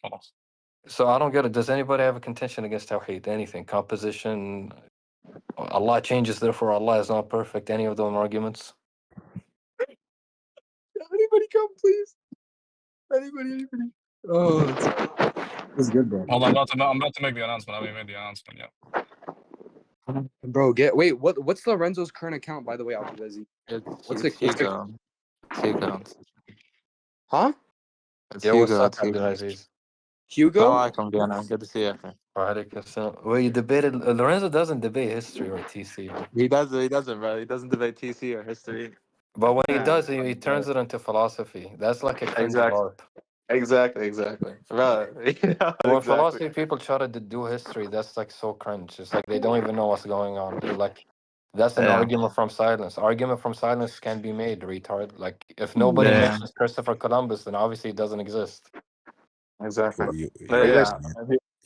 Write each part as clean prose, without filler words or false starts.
خلاص. So I don't get it. Does anybody have a contention against Tawhid? Anything? Composition? Allah changes, therefore Allah is not perfect. Any of those arguments? Anybody come, please? Anybody? Oh, that's good, bro. Hold on, I'm about to make the announcement. I haven't made the announcement yet. Bro, what's Lorenzo's current account, by the way, Abdulaziz? What's It's Hugo. It's Hugo. Huh? It's Yeah, what's Hugo. up, It's Hugo. Abdulaziz? Hugo? Assalamualaikum, Vienna. Good to see you. Walaikum assalam. Well, you debated. Lorenzo doesn't debate history or TC. He doesn't, bro. He doesn't debate TC or history. But when he Yeah, does, he turns it into philosophy. That's like a cringe of Exactly. art. Exactly. Bro, When philosophy people try to do history, that's like so cringe. It's like they don't even know what's going on. They're like, that's an Yeah. argument from silence. Argument from silence can be made, retard. Like, if nobody Yeah. mentions Christopher Columbus, then obviously it doesn't exist. Exactly. Are you guys-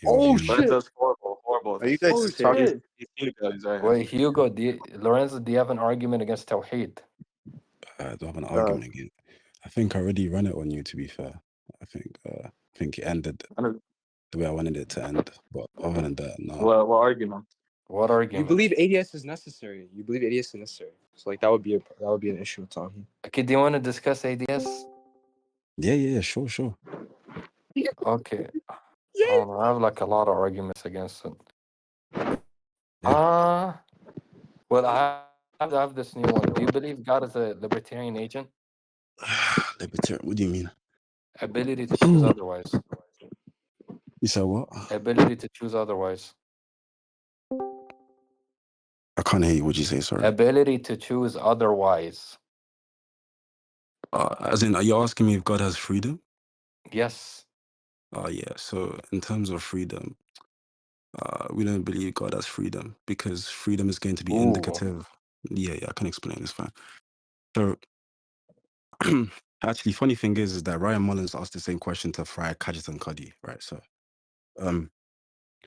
Oh, shit. Lorenzo's horrible. Are you guys He's talking? Hugo, he's right here. Wait, Hugo, Lorenzo, do you have an argument against Tawhid? I don't have an argument again. I think I already ran it on you, to be fair. I think it ended the way I wanted it to end. But other than that, no. What argument? What argument? You believe ADS is necessary. So like that would be an issue with Tawhid. Okay, do you want to discuss ADS? Yeah, sure. Okay. I have like a lot of arguments against it. Yeah. Well, I have this new one. Do you believe God is a libertarian agent? Libertarian, what do you mean? Ability to choose otherwise. You said what? Ability to choose otherwise. I can't hear you. What'd you say? Sorry. Ability to choose otherwise. As in, are you asking me if God has freedom? Yes. Yeah. So in terms of freedom, we don't believe God has freedom because freedom is going to be indicative. Yeah, I can explain. It's fine. So actually, funny thing is that Ryan Mullins asked the same question to Fry, Kadget, and Cuddy, right? So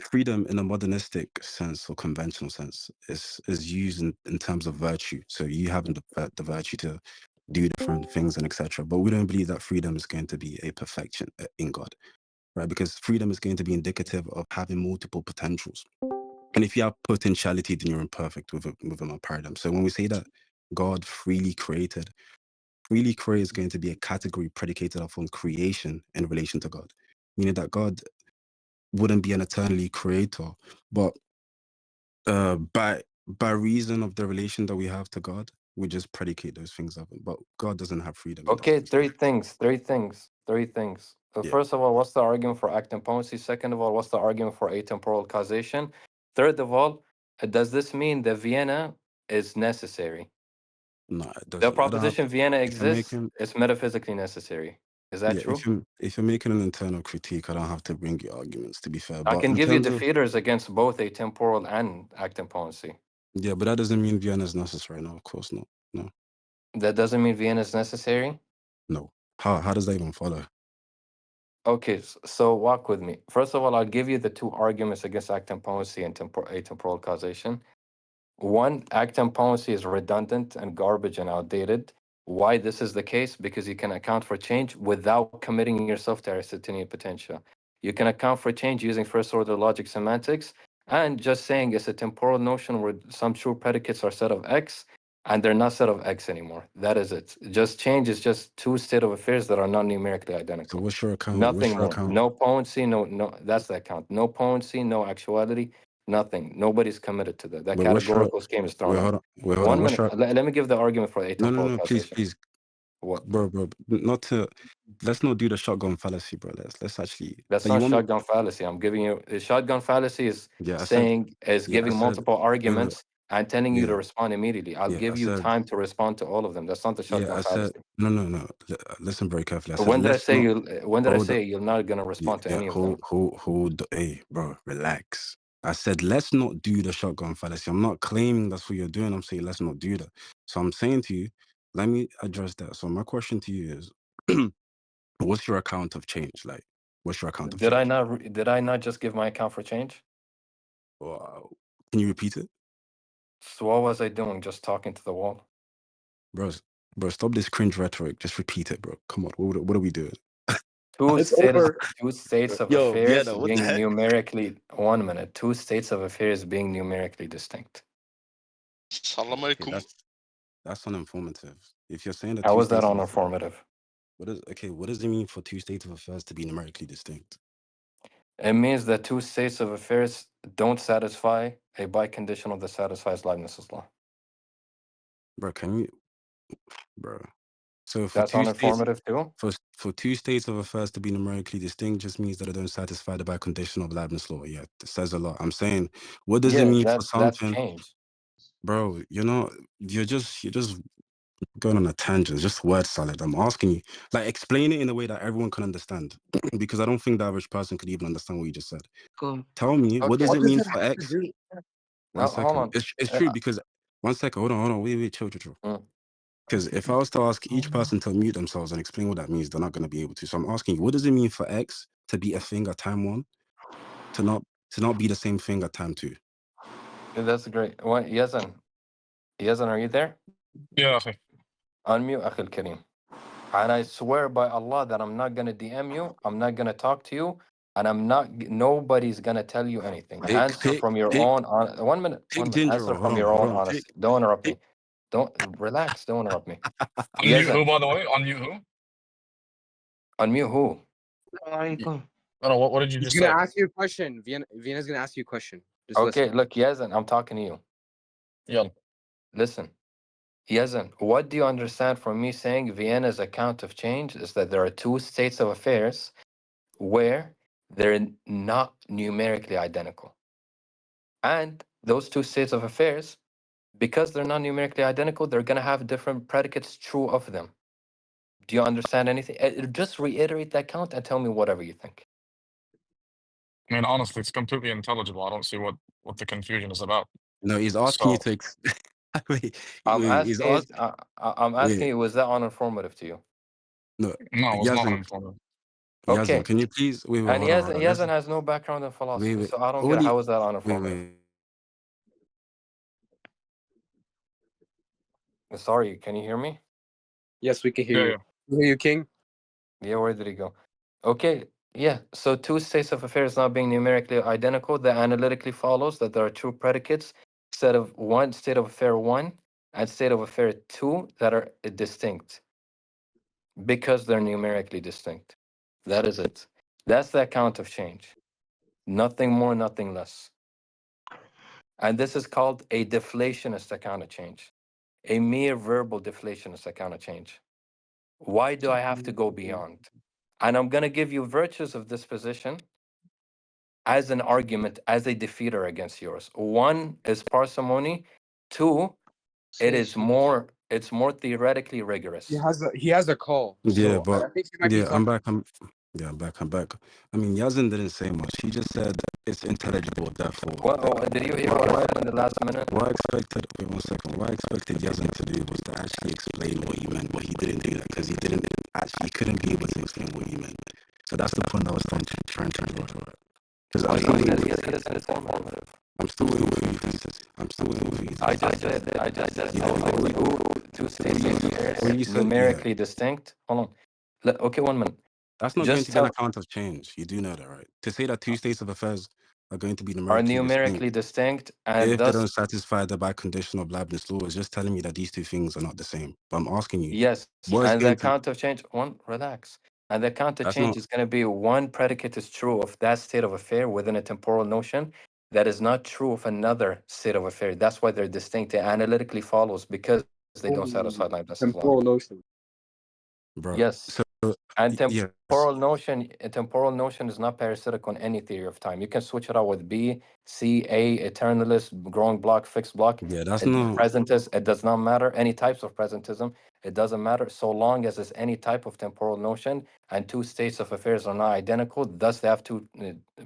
freedom in a modernistic sense or conventional sense is used in terms of virtue. So you having the virtue to do different things and etc. But we don't believe that freedom is going to be a perfection in God, right? Because freedom is going to be indicative of having multiple potentials. And if you have potentiality, then you're imperfect within our paradigm. So when we say that God freely created is going to be a category predicated upon creation in relation to God, meaning that God wouldn't be an eternally creator, but by reason of the relation that we have to God, we just predicate those things of him. But God doesn't have freedom. Okay, three things. Yeah. First of all, what's the argument for acting potency? Second of all, what's the argument for atemporal causation? Third of all, does this mean that Vienna is necessary? No, it doesn't. The proposition Vienna exists is metaphysically necessary. Is that true? If you're making an internal critique, I don't have to bring you arguments, to be fair. I But can in give you terms of- defeaters against both atemporal and acting potency. Yeah, but that doesn't mean Vienna is necessary. No, of course not. No. That doesn't mean Vienna is necessary? No. How does that even follow? Okay, so walk with me. First of all, I'll give you the two arguments against acting potency and atemporal causation. One, acting potency is redundant and garbage and outdated. Why this is the case? Because you can account for change without committing yourself to Aristotelian potential. You can account for change using first order logic semantics and just saying it's a temporal notion where some true predicates are set of X and they're not set of X anymore. That is it. Just change is just two state of affairs that are not numerically identical. So what's your account? Nothing more. No potency, no, that's the account. No potency, no actuality. Nothing. Nobody's committed to that. That categorical scheme is thrown out. Wait, hold 1 on. minute. Let me give the argument for atemporal No, causation. please. What? Bro, let's not do the shotgun fallacy, bro. Let's actually. That's not shotgun fallacy. I'm giving you the shotgun fallacy is giving multiple arguments and telling you to respond immediately. I'll give you time to respond to all of them. That's not the shotgun fallacy. No. Listen very carefully. When did I say you're not gonna respond to any of them? Hey, bro, relax. I said let's not do the shotgun fallacy. I'm not claiming that's what you're doing. I'm saying let's not do that. So I'm saying to you, let me address that. So my question to you is, what's your account of change? Like, what's your account of change? Did I not just give my account for change? Wow. Can you repeat it? So what was I doing? Just talking to the wall? Bro, stop this cringe rhetoric. Just repeat it, bro. Come on. What are we doing? Two It's states, over. two states of Yo, affairs Vienna, what the being heck? numerically. 1 minute. Two states of affairs being numerically distinct. Salam Okay, alaikum. that's uninformative. If you're saying that How two is that states of uninformative? what does it mean for two states of affairs to be numerically distinct? It means that two states of affairs don't satisfy a biconditional that satisfies Leibniz's law. Bro, can you bro? So That's uninformative too. for two states of affairs to be numerically distinct just means that it don't satisfy the biconditional of Leibniz law. Yeah, it says a lot. I'm saying, what does it Yeah, mean for that's something, change. bro? You're just going on a tangent, just word salad. I'm asking you, like, explain it in a way that everyone can understand, because I don't think the average person could even understand what you just said. Cool. Tell me, what Okay. does What it does mean it for have to X? do? No, One hold second. on. It's true because 1 second. Hold on. Wait, chill. Mm. Because if I was to ask each person to mute themselves and explain what that means, they're not going to be able to. So I'm asking you, what does it mean for X to be a thing at time 1, to not be the same thing at time 2? That's great. What, Yazan, are you there? Yeah, okay. Unmute, Akhil Kareem. And I swear by Allah that I'm not gonna DM you. I'm not gonna talk to you, and nobody's gonna tell you anything. Answer from your own. 1 minute. 1 minute. ginger Answer ale. Hold from on, your hold own on. honesty. Don't interrupt Pick, me. Don't relax. Don't interrupt me. Unmute who, Yazan, by the way? Unmute who? unmute who? Alaikum. I don't know, what did you He's just gonna say? ask you a question. Vienna's gonna ask you a question. Just Okay, listen. look, Yazan, I'm talking to you. Yeah. Listen, Yazan, what do you understand from me saying Vienna's account of change is that there are two states of affairs where they're not numerically identical. And those two states of affairs, because they're not numerically identical, they're going to have different predicates true of them. Do you understand anything? Just reiterate that count and tell me whatever you think. I mean, honestly, it's completely intelligible. I don't see what the confusion is about. no, he's asking you So, to. Wait, I'm he's asking you, asking. I'm asking you, was that uninformative to you? No, no, it's not Yazan, uninformative. Okay. can you please wait? And Hold on, Yazan has no background in Wait, philosophy, wait. so I don't What get do you, how is that wait, uninformative. wait. Sorry, can you hear me? Yes, we can hear Yeah, you. yeah. We hear you, King. Yeah, where did he go? Okay, yeah. So two states of affairs not being numerically identical, that analytically follows that there are two predicates instead of one state of affair 1 and state of affair 2 that are distinct because they're numerically distinct. That is it. That's the account of change. Nothing more, nothing less. And this is called a deflationist account of change, a mere verbal deflationist account of change. Why do I have to go beyond? And I'm going to give you virtues of this position as an argument, as a defeater against yours. One is parsimony. Two, it's more theoretically rigorous. He has a call. Yeah, So but I think he might be yeah, I'm talking. back. I'm back. I mean, Yazin didn't say much. He just said it's intelligible. Therefore, Did you hear what I said in the last minute? what I expected. Wait 1 second. What I expected Yazin to do was to actually explain what he meant, but he didn't do that because he couldn't be able to explain what he meant. So that's the point I was trying to draw to it. Because Well, you said it's informative. I'm still waiting for you. I'm still waiting for you. I just said two states of affairs When you said numerically distinct. Hold on. Okay, 1 minute. that's not going Just to be an tell account of change. You do know that, right? To say that two states of affairs are going to be are numerically numerically distinct distinct and if they thus don't satisfy the biconditional of Leibniz law is just telling me that these two things are not the same. But I'm asking you, yes, what is and the going to account of change. Relax. And the account of that's change not is going to be one predicate is true of that state of affair within a temporal notion that is not true of another state of affair. That's why they're distinct. It analytically follows because they don't satisfy Leibniz's law. Temporal notion. bro. Yes. So And yes. a temporal notion is not parasitic on any theory of time. You can switch it out with B, C, A, eternalist, growing block, fixed block. Yeah, that's not Presentist, it does not matter. Any types of presentism, it doesn't matter so long as it's any type of temporal notion and two states of affairs are not identical. Thus, they have two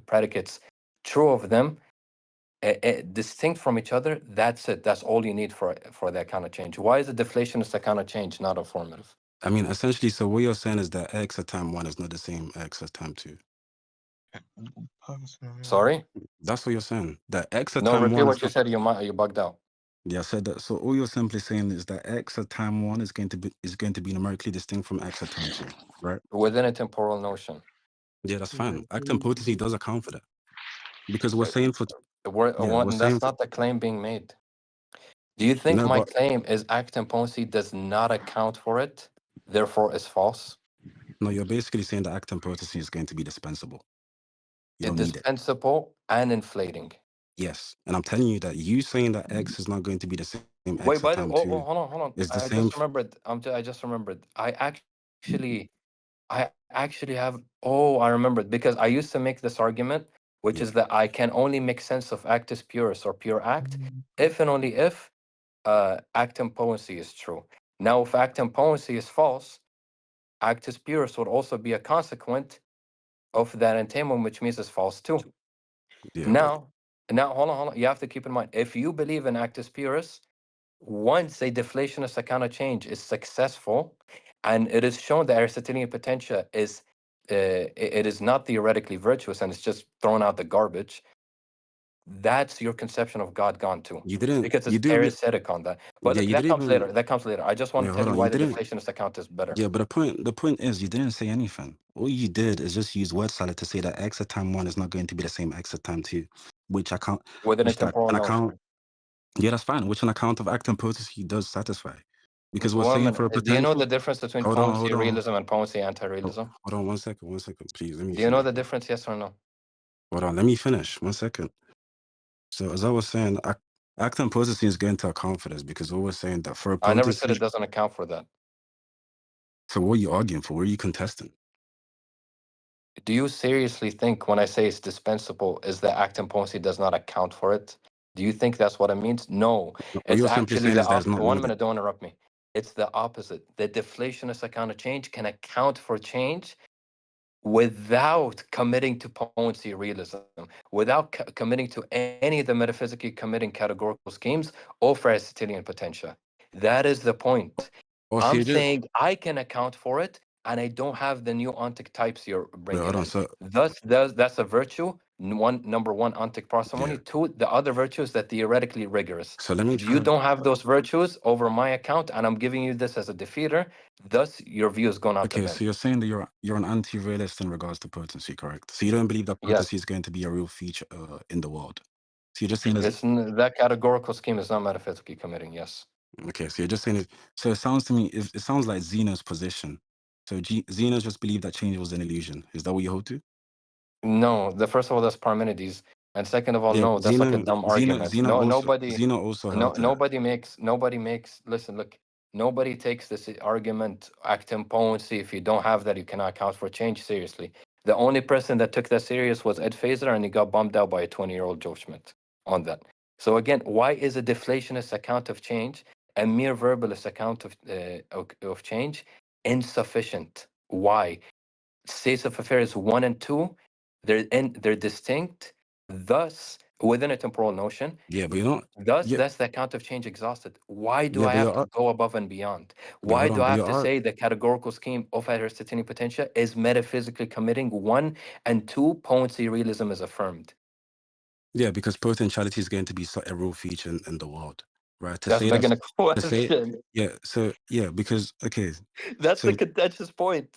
predicates true of them, distinct from each other. That's it. That's all you need for that kind of change. Why is a deflationist a kind of change, not informative? I mean essentially so what you're saying is that X at time 1 is not the same X at time 2. Sorry? That's what you're saying. That X at No, time repeat 1 what is you not said. You bugged out. Yeah, I said that. So all you're simply saying is that x at time one is going to be numerically distinct from x at time two, right? Within a temporal notion. Yeah, that's fine. Acting potency does account for that because we're Uh, saying for we're saying That's not the claim being made. Do you think no, my but claim is acting potency does not account for it, therefore is false? no, you're basically saying that acting potency is going to be dispensable. You don't need it. Dispensable and inflating. Yes, and I'm telling you that you saying that x is not going to be the same Wait, x at by the time oh, two hold on. is the I same. just remembered. I just remembered. I actually have. Oh, I remembered because I used to make this argument, which Yeah, is that I can only make sense of actus purus or pure act if and only if actum potency is true. Now, if actum potency is false, actus purus would also be a consequent of that entailment, which means it's false too. yeah, but Now, hold on. You have to keep in mind if you believe in actus purus, once a deflationist account of change is successful, and it is shown that Aristotelian potentia is it is not theoretically virtuous and it's just thrown out the garbage, that's your conception of God gone too. you didn't. Because You it's do. parasitic on that. But Yeah, look, you that didn't comes even. later. That comes later. I just want Wait, to tell hold you on. why You the didn't. deflationist account is better. Yeah, but the point is you didn't say anything. All you did is just use word salad to say that x at time one is not going to be the same x at time two, which I can't, Within a which that temporal an account. notion. Yeah, that's fine. Which an account of acting potency does satisfy, because we're One saying for minute. a Do you know the potential. difference between Hold on, potency hold on, realism and potency hold anti-realism? hold on 1 second, please. Let me Do you know finish. the difference, yes or no? Hold on, let me finish 1 second. So as I was saying, acting potency is going to account for this because we were saying that for a I never said potency. it doesn't account for that. So what are you arguing for? What are you contesting? Do you seriously think when I say it's dispensable is that acting potency does not account for it? Do you think that's what it means? No, What it's you're simply actually saying the is that it's opposite. not 1 needed. minute, don't interrupt me. It's the opposite. The deflationist account of change can account for change without committing to potency realism, without committing to any of the metaphysically committing categorical schemes or for Aristotelian potentia. That is the point. Or so I'm you just saying I can account for it, and I don't have the new ontic types you're wait, bringing hold on. in. So Thus, that's a virtue. Number one, ontic parsimony. yeah. Two, the other virtues that theoretically rigorous. So let me You try. don't have those virtues over my account, and I'm giving you this as a defeater. Thus, your view is going out the Okay, bin. so you're saying that you're an anti-realist in regards to potency, correct? So you don't believe that Yes. potency is going to be a real feature in the world. So you're just saying is That categorical scheme is not metaphysically committing. Yes. okay. So you're just saying it. So it sounds to me, it sounds like Zeno's position. So Zeno just believed that change was an illusion. Is that what you hold to? No. The first of all, that's Parmenides, and second of all, Yeah, no, that's like a dumb argument. Zeno also No, held to that. nobody makes. Listen, look. Nobody takes this argument actum potency. If you don't have that, you cannot account for change seriously. The only person that took that serious was Ed Fazer, and he got bummed out by a 20-year-old Joe Schmidt on that. So again, why is a deflationist account of change, a mere verbalist account of change, insufficient? Why? States of affairs one and two, they're distinct. Thus, within a temporal notion, Yeah, but you don't. thus Yeah, that's the account of change exhausted. Why do yeah, I but have to go above and beyond? Why hold do on, I but have you to are. say the categorical scheme of Aristotelian potentia is metaphysically committing one, and two, potency realism is affirmed? Yeah, because potentiality is going to be a real feature in the world, right? To That's say begging that's a to say question. yeah. So yeah, because okay. That's the So contentious point.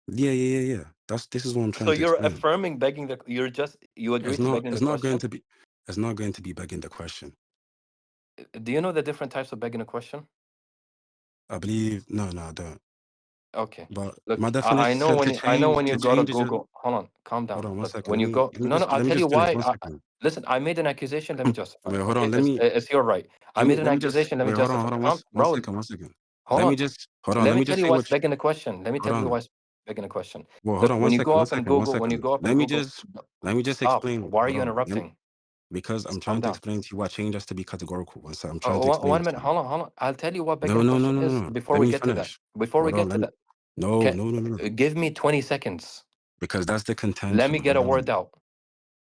yeah. This is what I'm So trying to you're explain. affirming begging the you agree to begging the It's not going question? to be it's not going to be begging the question. Do you know the different types of begging a question? I believe no, I don't. Okay. But Look, my I definition know so when you to go to change is just Google. Hold on, calm hold down. on one Look, second. when you go, no, no, I'll Let me tell you just finish why. 1 second. Listen, I made an accusation. Let me justify Wait, it. hold on. Okay, it's your right. I made an Let me just accusation. Let me wait, justify. hold on Bro, 1 second. hold on. Hold on. Let Let me me tell just you say what's what begging the question. Let me hold tell you on. what's begging the question. Well, hold Look, on when you go up and one Google, when you second. go up and Google, Let me just stop. explain. Why are Hold you on. interrupting? Because I'm Calm trying to down. explain to you why change has to be categorical. One second. I'm trying to explain One it to minute. you. Hold on. I'll tell you what begging No, the no, no, question no, is no. before Let we me get to that. finish. Before we Hold on. get to that. No, Okay, no, no, no, no. give me 20 seconds. Because that's the Let contention. me get a word out.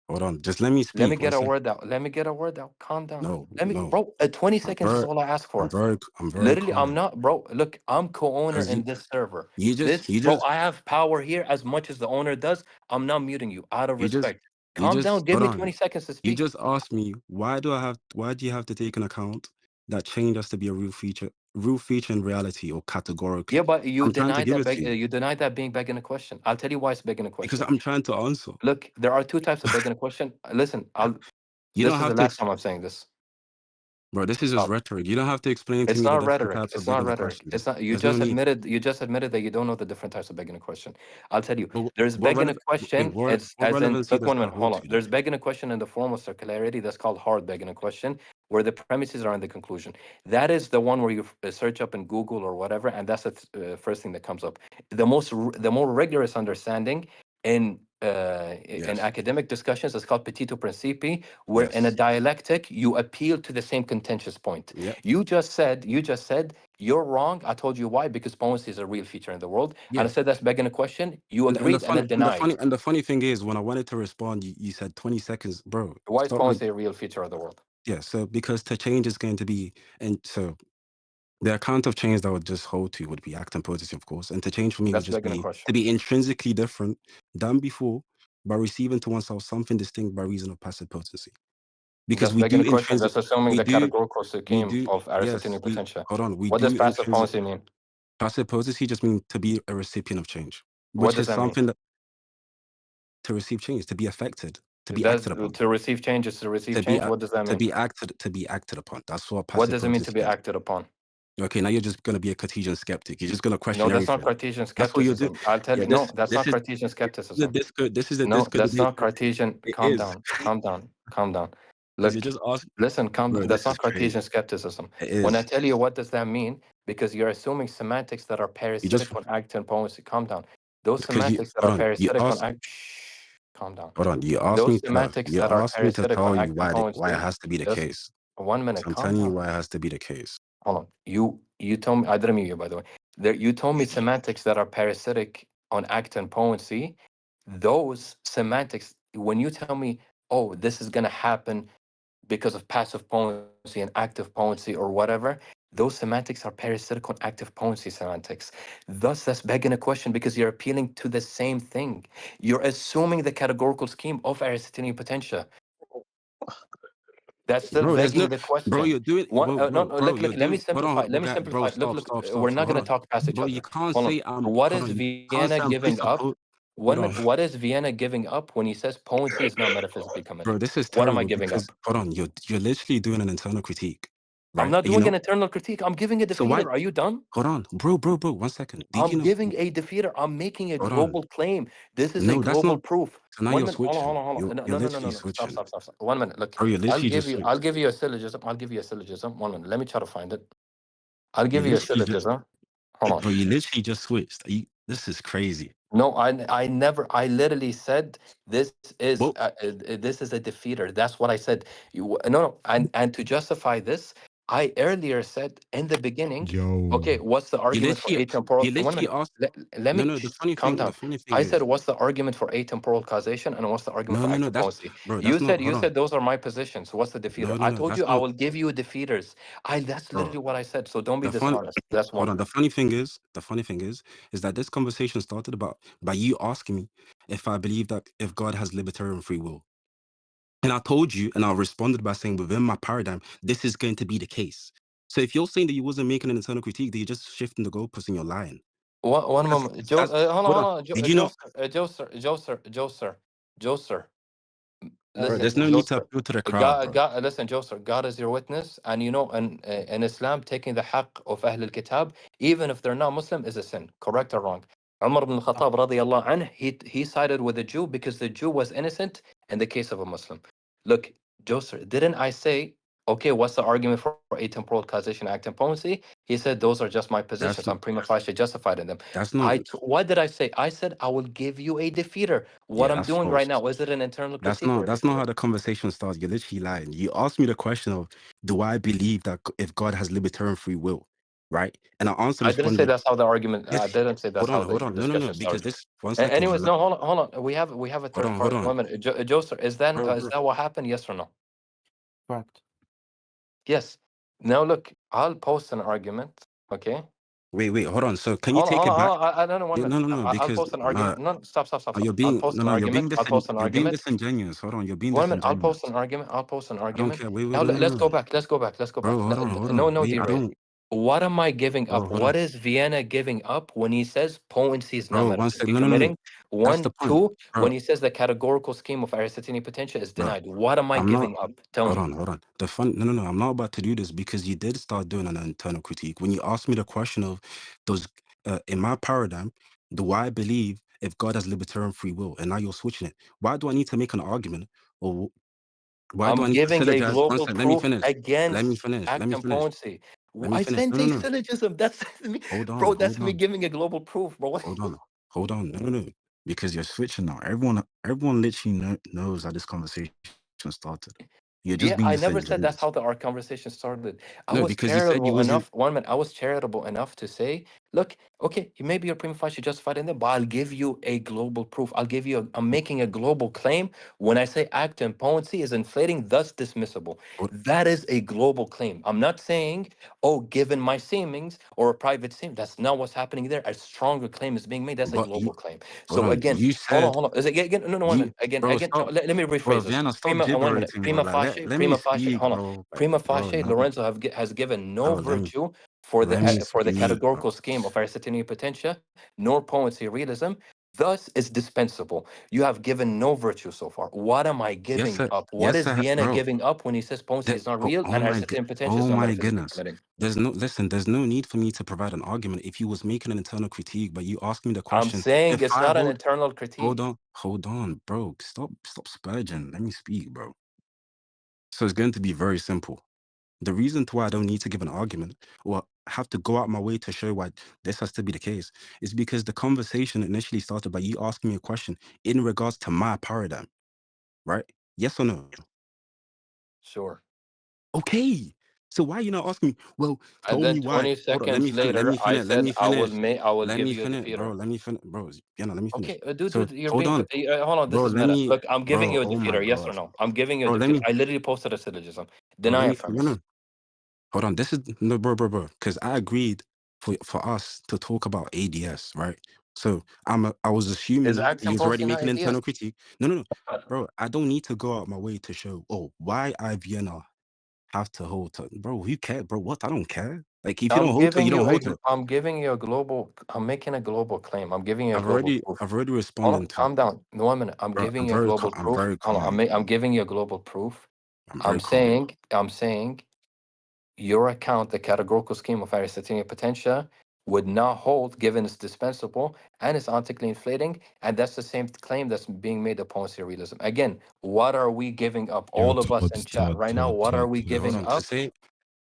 Hold on. Just let me Let me speak. get One a second. word out. Let me get a word out. Calm down. No. Bro, 20 seconds is all I ask for. I'm very Literally, I'm calm. not, bro. Look, I'm co-owner Because in this server. you Bro, just I have power here as much as the owner does. I'm not muting you out of you just respect. Calm down. Give hold me on. 20 seconds to You speak. just asked me why do you have to take into account that change has to be a real feature in reality or categorically. Yeah, but you I'm trying to denied give that it to you you denied that being begging a question. I'll tell you why it's begging a because question. I'm trying to answer. Look, there are two types of begging a question. Listen, You this don't is the have to, last time I'm saying this. bro. This is just Stop. rhetoric. You don't have to explain to It's me the not different rhetoric. types of It's not begging the rhetoric. question. It's not. There's no need. You just admitted that you don't know the different types of begging a question. I'll tell you. But There's what begging a relevant? Wait, question. It's what as in. relevancy Look, does one that minute. hold Hold to on. then? There's begging a question in the form of circularity. That's called hard begging a question, where the premises are in the conclusion. That is the one where you search up in Google or whatever, and that's the first thing that comes up. The more rigorous understanding in Yes, academic discussions is called petito principi, where in a yes, dialectic you appeal to the same contentious point. yep, You just said you're wrong. I told you why, because policy is a real feature in the world. And yeah. I said that's begging a question. You And the agreed and funny then denied. and the funny thing is, when I wanted to respond, you said 20 seconds, bro. Why is Stop. policy a real feature of the world? Yeah. So because the change is going to be, and so the account of change that would just hold to would be act and potency, of course. And to change for me would That's just begging a be question. to be intrinsically different than before by receiving to oneself something distinct by reason of passive potency. Because That's begging a question. intrinsic, That's assuming we the do, categorical we scheme do, of yes, Aristotelian we potential. hold on, we What does do passive intrinsic. policy mean? Passive potency just means to be a recipient of change, What which does is that mean? something that to receive change, to be affected, to be Does acted upon, to receive change is to receive to be change? What does that mean? to be acted upon. That's what What passive does it mean to potency be is. acted upon? Okay, now you're just gonna be a Cartesian skeptic. You're just gonna No, question that's not everything. Cartesian That's what you do. skepticism. I'll tell Yeah, you. No, that's this not is Cartesian the skepticism. disco. This is the No, disco that's debate. not Cartesian. It Calm is down. Calm down. Calm down. because you're Look, just asking, listen, calm bro. down. That's This is not crazy. Cartesian skepticism. It When I is. tell you what does that mean, because you're assuming semantics that are You just parasitic on act and policy. Calm down. Those because you semantics that are hold on. You parasitic on ask. act. Shh, calm down. Hold on. Those semantics You that are asked me to parasitic on tell you act and why it policy. has to be the Just case. 1 minute. So I'm Calm telling you down. why it has to be the case. Hold on. You told me I didn't mean you, by the way. There you told me semantics that are parasitic on act and potency. Those semantics, when you tell me, oh, this is gonna happen because of passive potency and active potency or whatever, those semantics are parasitic on active potency semantics. Thus, that's begging a question because you're appealing to the same thing. You're assuming the categorical scheme of Aristotelian potential. That's still Bro, there's no, begging the bro, question. you're doing, One, no, no, bro, look, you're look. Let me doing, hold on, simplify. Let me bro, simplify. Look, look. We're not hold gonna on. talk past each Bro, you other. can't Hold on. say What hold is on, you can't Vienna say I'm giving up? presuppose, hold on. What is Vienna giving up when he says potency is not metaphysically Bro, committed? this is What am I terrible giving because, up? hold on, you're literally doing an internal critique, I'm right? not You doing know, an internal critique. I'm giving a so why, defeater. Are you done? hold on, bro, 1 second. Did you I'm know, giving a defeater. I'm making a hold on, global claim. This is a no, that's global not, proof. so now One you're minute. Hold on, hold switching. on, hold on. You're No, no, no, no, literally no. Stop, switching. stop, stop, stop. 1 minute. Look, Bro, you're literally just I'll switched. give you a syllogism. I'll give you a syllogism. 1 minute. Let me try to find it. I'll You give you a literally just, syllogism. Hold on. bro, you literally just switched. This is crazy. No, I never. I literally said Well, this is a defeater. That's what I said. No, and to justify this, I earlier said in the beginning. Yo. Okay, what's the argument for atemporal? you 1 minute. literally asked, Let no, me no, calm the down. funny thing I said, is, what's the argument for atemporal causation, and what's the argument for no, active that's, policy? bro, that's not, hold You on. said those are my positions. What's the defeater? I No, told that's you I not, will give you defeaters. That's bro. literally what I said. So don't be The fun, dishonest. That's hold one. on. The funny thing is that this conversation started about by you asking me if I believe that if God has libertarian free will, and I told you, and I responded by saying within my paradigm, this is going to be the case. So if you're saying that you wasn't making an internal critique, that you're just shifting the goalposts and you're lying. One That's, moment. Joe, that's hold on, hold on. hold on. Did you know, Joe, sir. Joe, sir. bro? Listen, There's no Joe, need to sir. appeal to the crowd, bro. Listen, Joe, sir. God is your witness, and you know, in Islam, taking the haqq of Ahl al-Kitab, even if they're not Muslim, is a sin. Correct or wrong? Umar ibn Khattab, radiyallahu anh, he sided with the Jew because the Jew was innocent in the case of a Muslim. Look, Joe, sir, didn't I say, okay, what's the argument for atemporal causation, act and potency? He said, those are just my That's positions. I'm prima facie justified in them. that's not What did I say? I said I will give you a defeater. What yeah, I'm that's doing right false. now, is it an internal critique or a That's not defeater? how the conversation starts. You're literally lying. You asked me the question of do I believe that if God has libertarian free will, right? And I answered I didn't say responded, that's how the argument. I yes. didn't say that's how the Hold on. No, discussion because started. this 1 second. Anyways, no, hold on. We have a third Hold part. on. 1 minute. Joe, sir, is Bro. that what happened? Yes or no? Correct. Yes. Now look, I'll post an argument. Okay. Wait, hold on. So can you take Hold it on, back? hold on. I don't know. One Yeah, minute. no, I'll because post an argument. No, stop. you're I'll being post an argument. I'll post an you're being argument. disingenuous. Hold on, you're being 1 minute. I'll post an disingenuous. argument. I'll post an I don't argument. care. Wait, Now no, no, let's go no, back. Let's go back. Let's go back. bro. Hold No, on. no, Wait, I D-Ray. don't, What am I giving bro. up? Hold on, What is Vienna giving up when he says potency is not bro. One sec. metaphysically No, no, no, no. committing? That's the One, point, two, bro. when he says the categorical scheme of Aristotelian potential is Bro, denied. What am I I'm not. giving up? Tell me. Hold on. The fun. No, no, no. I'm not about to do this because you did start doing an internal critique when you asked me the question of those. In my paradigm, do I believe if God has libertarian free will, and now you're switching it? Why do I need to make an argument, or why do I'm I need to giving a syllogize? One global sec. Let me proof finish. Let me against finish. Let act me and finish. potency. Let me I finish. sent No, no, a no. syllogism. That's me, Hold on. bro. That's Hold me on. giving a global proof, bro. Hold on. Hold on. No, no, no. Because you're switching now. Everyone literally knows how this conversation started. You're just Yeah, being I never said that's disingenuous. how our conversation started. I No, was because you said you charitable wasn't. enough, 1 minute, I was charitable enough to say, look, okay, maybe your prima facie justified in there, but I'll give you a global proof. I'm making a global claim when I say act and potency is inflating, thus dismissible. That is a global claim. I'm not saying, oh, given my seemings or a private seam, that's not what's happening there. A stronger claim is being made. That's a But you global claim. hold So on. again, You hold on, said hold on. Is it again? No, no, one you, minute. Again, bro. again. No, Stop, let me bro. rephrase this. Vienna, stop Prima, 1 minute. gibberating, bro. Prima Like facie, let me prima facie. speak, Hold on. bro. Like, Prima bro, facie, no, Lorenzo has given no bro. virtue Let me for the speak, bro. categorical scheme of Aristotelian potentia, nor potency realism. Thus is dispensable. You have given no virtue so far. What am I Yes, giving sir. up? What Yes, is sir, Vienna bro. giving up when he says potency is not real and Aristotelian potential is Oh not my metaphysically goodness. committing? There's no need for me to provide an argument if you was making an internal critique, but you asked me the I'm question. saying If it's I not an internal critique. hold on, bro. Stop spurging. Let me speak, bro. So it's going to be very simple. The reason to why I don't need to give an argument or have to go out my way to show why this has to be the case is because the conversation initially started by you asking me a question in regards to my paradigm, right? Yes or no? Sure. Okay. So why are you not asking me? Well, And tell me then why. 20 Hold on. Let seconds me finish. Let later, me I finish. Let said me finish. I will Let give me you a finish, bro. defeater. Let me finish, bro. Yeah, no, let me finish. Okay, dude, So you're hold being on, hold on. This bro. is Let meta. me, Look, I'm giving bro. you a Oh my defeater. Yes or gosh, no? I'm giving you a bro. Let defeater. me, I literally posted a syllogism. bro. Let Deny a me. No, premise. no. Hold on. This is no, bro. Because I agreed for us to talk about ADS, right? So I was Is assuming action you was already policy not making ideas? internal critique. No, no, no, bro. I don't need to go out my way to show. Oh, why I Vienna have to hold to, bro. Who cares, bro? What? I don't care. Like if you don't hold to it, you don't hold to it. I'm giving you a global. I'm making a global claim. I'm giving you a global proof. I've already Hold on, responded to it. calm down. 1 minute. I'm Bro, giving you a global I'm proof. very Hold on. calm. I'm giving you a global proof. I'm very calm. I'm saying your account, the categorical scheme of Aristotelian potentia, would not hold given it's dispensable and it's ontically inflating. And that's the same claim that's being made upon serialism. Again, what are we giving up? Yo, All of us in chat right now, what are we Wait, hold giving on. To up? say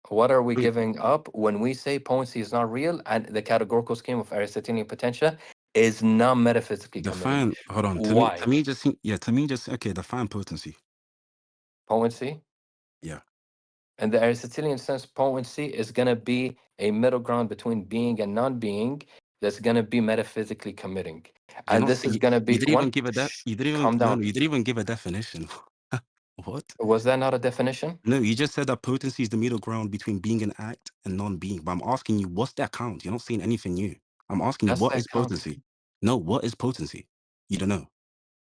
What are we wait, giving up when we say potency is not real and the categorical scheme of Aristotelian potentia is not metaphysically committing? define hold on. To Why? me just yeah, to me just okay, define potency. Potency? Yeah. In the Aristotelian sense, potency is going to be a middle ground between being and non-being that's going to be metaphysically committing. You're And not this is saying going to you be didn't even one. give a Shh, you didn't even calm no, down. you didn't even give a definition. What? Was that not a definition? No, you just said that potency is the middle ground between being an act and non-being. But I'm asking you, what's that count? You're not saying anything new. I'm asking you, That's what the is account. potency? No, what is potency? You don't know.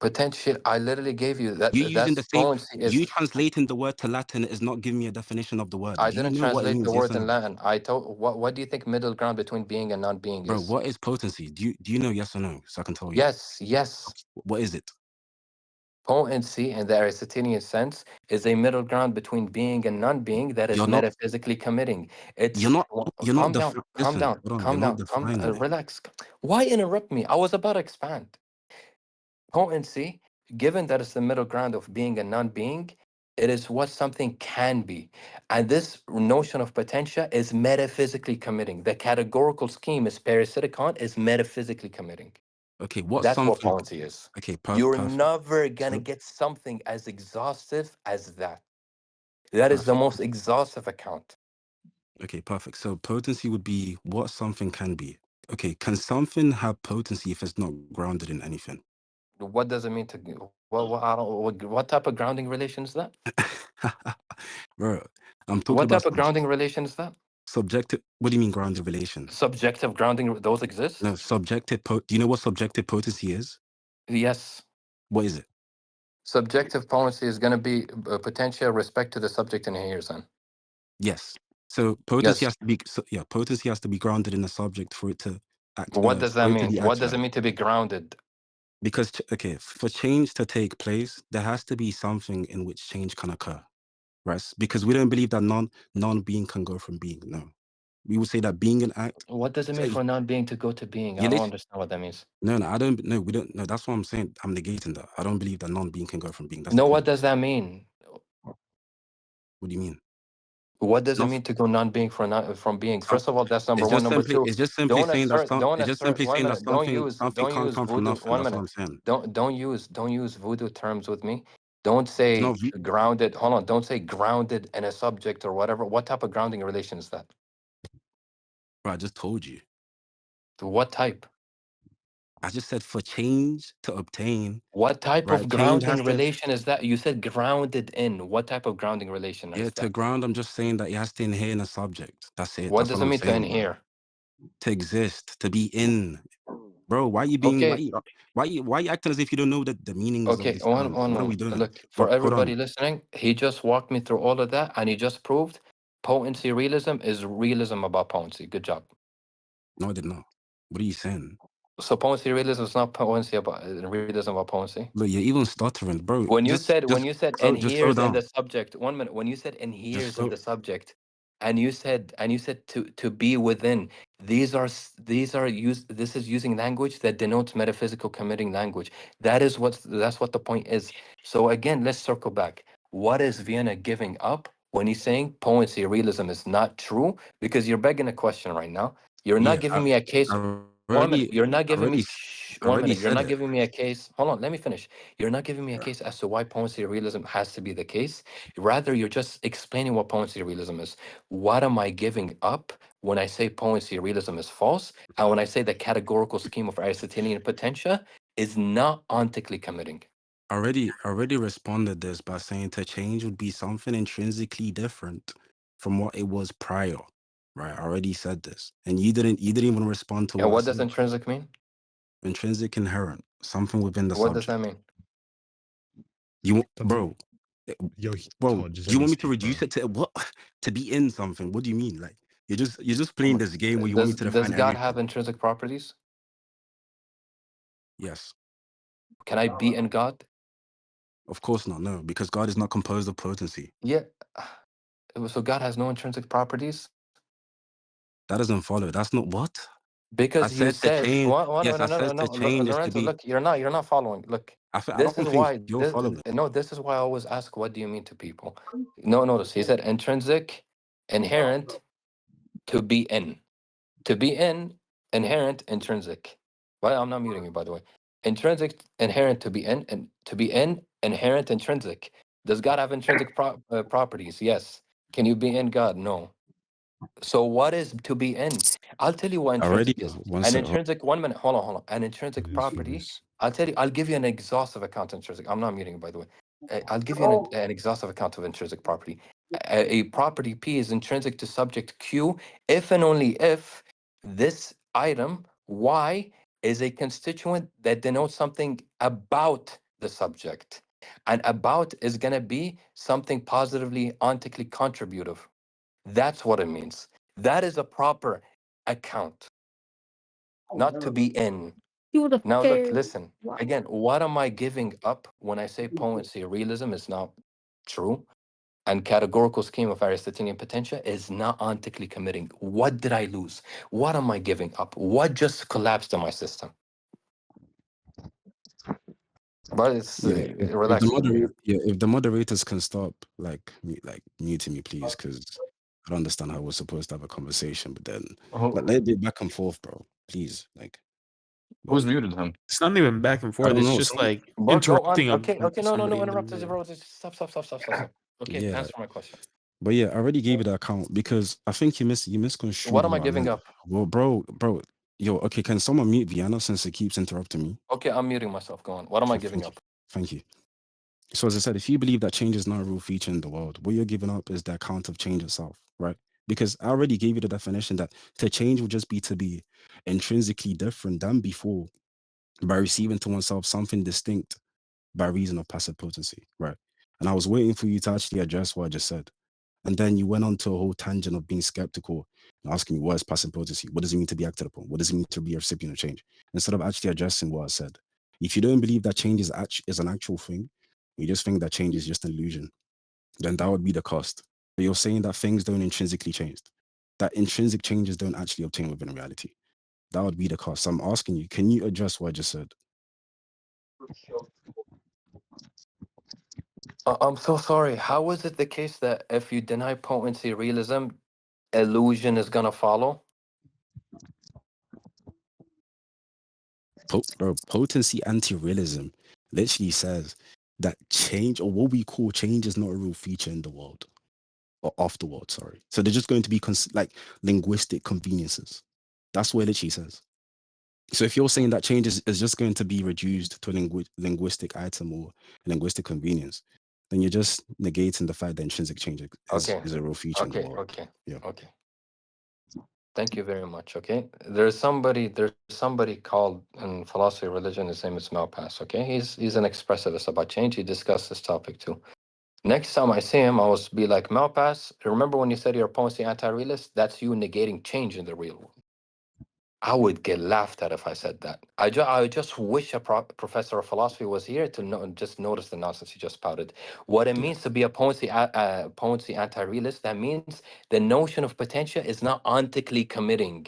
Potential. I literally gave you that. You using the That's same, potency you is. translating the word to Latin is not giving me a definition of the word. I Do you didn't know what it translate the means? Yes word or in no? Latin. I told. What do you think middle ground between being and non-being Bro, is? what is potency? Do you know yes or no? So I can tell you. Yes, yes. What is it? Potency in the Aristotelian sense is a middle ground between being and non-being that is You're not, metaphysically committing. you're It's not, you're not listen, hold on, you're not calm defining it. relax. Why interrupt me? I was about to expand. Potency, given that it's the middle ground of being and non-being, it is what something can be. And this notion of potentia is metaphysically committing. The categorical scheme is parasiticon is metaphysically committing. Okay, what's That's what something? potency is. Okay, You're perfect. never gonna So, get something as exhaustive as that. That is the perfect. most exhaustive account. Okay, perfect. So potency would be what something can be. Okay, can something have potency if it's not grounded in anything? What does it mean to I don't, what type of grounding relation is that? Bro, I'm talking What about type of some, grounding relation is that? Subjective. What do you mean grounded relation? Subjective grounding, those exist? No, subjective. Do you know what subjective potency is? Yes. What is it? Subjective potency is going to be potential respect to the subject and hears on. Yes. So potency Yes. has to be. Yeah, potency has to be grounded in the subject for it to act. What does that For it to mean? be What does it actualized. mean to be grounded? Because okay, for change to take place, there has to be something in which change can occur, right? Because we don't believe that non-being can go from being. No, we would say that being an act. What does it So mean for non-being to go to being? you I don't literally, understand what that means. no, I don't. No, we don't. No, that's what I'm saying. I'm negating that. I don't believe that non-being can go from being. That's the No, what point. does that mean? What do you mean? What does it Not mean to go non-being from being? some. First of all, that's number one. Number two, It's just simply saying that some. don't It's just assert. simply One saying that minute. something Don't can't use come from voodoo. nothing. One That's what minute. I'm saying. Don't use voodoo terms with me. Don't It's not. say grounded. Hold on. Don't say grounded in a subject or whatever. What type of grounding relation is that? Bro, I just told you. What type? I just said for change to obtain. What type Right. of Change grounding has to. relation is that? You said grounded in. What type of grounding relation Yeah, is to that? ground, I'm just saying that it has to inhere in a subject. That's it. What That's does all it I'm mean to saying, bro. inhere? To exist, to be in. Bro, why you being Okay, why you acting as if you don't know the meanings of okay. these One, terms? one What are we moment. doing? Look, But for hold on. everybody listening, he just walked me through all of that, and he just proved potency realism is realism about potency. Good job. No, I did not. What are you saying? So potency realism is not potency about realism about potency. Look, you're even stuttering, bro. When you Just said just slow inheres in down. the subject, 1 minute. When you said Just inheres in slow. the subject, and you said to be within, these are used. This is using language that denotes metaphysical committing language. That's what the point is. So again, let's circle back. What is Vienna giving up when he's saying potency realism is not true? Because you're begging a question right now. You're not Yeah, giving me a case. I 1 minute. already You're not giving me. already Shh, 1 already minute. You're said not it. giving me a case. Hold on. Let me finish. You're not giving me a case as to why potency realism has to be the case. Rather, you're just explaining what potency realism is. What am I giving up when I say potency realism is false? And when I say the categorical scheme of Aristotelian potentia is not ontically committing? Already responded this by saying to change would be something intrinsically different from what it was prior. Right? I already said this. And you didn't even respond to And what I what does said. intrinsic mean? Intrinsic inherent, something within the What does that subject. mean? Thompson, Bro, yo, bro, Todd, just do let you me want me to speak, bro. reduce it to what? To be in something? What do you mean? Like you're just playing this game where you want me to Does define God have everything. intrinsic properties? Yes. Can I be in God? Of course not, no, because God is not composed of potency. Yeah. So God has no intrinsic properties? That doesn't follow. That's not what? I Because you said to said change. no Yes, I no no no said no to change is to Lorenzo, be. look, you're not following. Look, I this is don't think why you're following. this is why I always ask, what do you mean to people? No, notice he said intrinsic, inherent, to be in. To be in, inherent, intrinsic. Well, I'm not muting you, by the way. Intrinsic, inherent, to be in, and to be in, inherent, intrinsic. Does God have intrinsic properties? Yes. Can you be in God? No. So what is to be in? I'll tell you what Already, intrinsic is. one An sec. intrinsic, 1 minute, hold on. An intrinsic This property. is I'll tell you, I'll give you an exhaustive account of intrinsic. I'm not muting, by the way. I'll give you an exhaustive account of intrinsic property. A property P is intrinsic to subject Q if and only if this item Y is a constituent that denotes something about the subject. And about is going to be something positively ontically contributive. That's what it means. That is a proper account, not to be in. Now, look, listen. Again, what am I giving up when I say potency realism is not true? And categorical scheme of Aristotelian potentia is not ontically committing. What did I lose? What am I giving up? What just collapsed in my system? But it's Yeah, if the relax. if the moderators can stop like muting me, please, because I don't understand how we're supposed to have a conversation, but then like let it be back and forth, bro. Please, like, Who's but muted him? it's not even back and I forth. don't It's know. just Some like But go on. interrupting Okay, okay, no, somebody in the interrupt us, middle. bro. Just stop. Okay, yeah, answer my question. but yeah, I already gave you the account because I think you misconstrued What am I what I giving meant. up? Well, bro, yo, okay, can someone mute Vienna since it keeps interrupting me? Okay, I'm muting myself. Go on. What am I Okay, giving up? thank you. So as I said, if you believe that change is not a real feature in the world, what you're giving up is the account of change itself, right? Because I already gave you the definition that to change will just be to be intrinsically different than before by receiving to oneself something distinct by reason of passive potency, right? And I was waiting for you to actually address what I just said. And then you went on to a whole tangent of being skeptical and asking me, what is passive potency? What does it mean to be acted upon? What does it mean to be a recipient of change? Instead of actually addressing what I said. If you don't believe that change is an actual thing, you just think that change is just an illusion, then that would be the cost. But you're saying that things don't intrinsically change, that intrinsic changes don't actually obtain within reality. That would be the cost. So I'm asking you, can you address what I just said? I'm so sorry. How is it the case that if you deny potency realism, illusion is gonna follow? Bro, potency anti-realism literally says that change, or what we call change, is not a real feature in the world or of the world. Sorry. So they're just going to be like linguistic conveniences. That's what it literally says. So if you're saying that change is just going to be reduced to a linguistic item or a linguistic convenience, then you're just negating the fact that intrinsic change Okay. is a real feature in the world. Okay. Yeah. Okay. Thank you very much. Okay. There's somebody called in philosophy of religion, his name is Malpass. Okay. He's an expressivist about change. He discussed this topic too. Next time I see him, I will be like, Malpass, remember when you said you're opposed to anti-realist? That's you negating change in the real world. I would get laughed at if I said that. I just wish a professor of philosophy was here to just notice the nonsense he just spouted. What it means to be a potency anti-realist, that means the notion of potential is not ontically committing.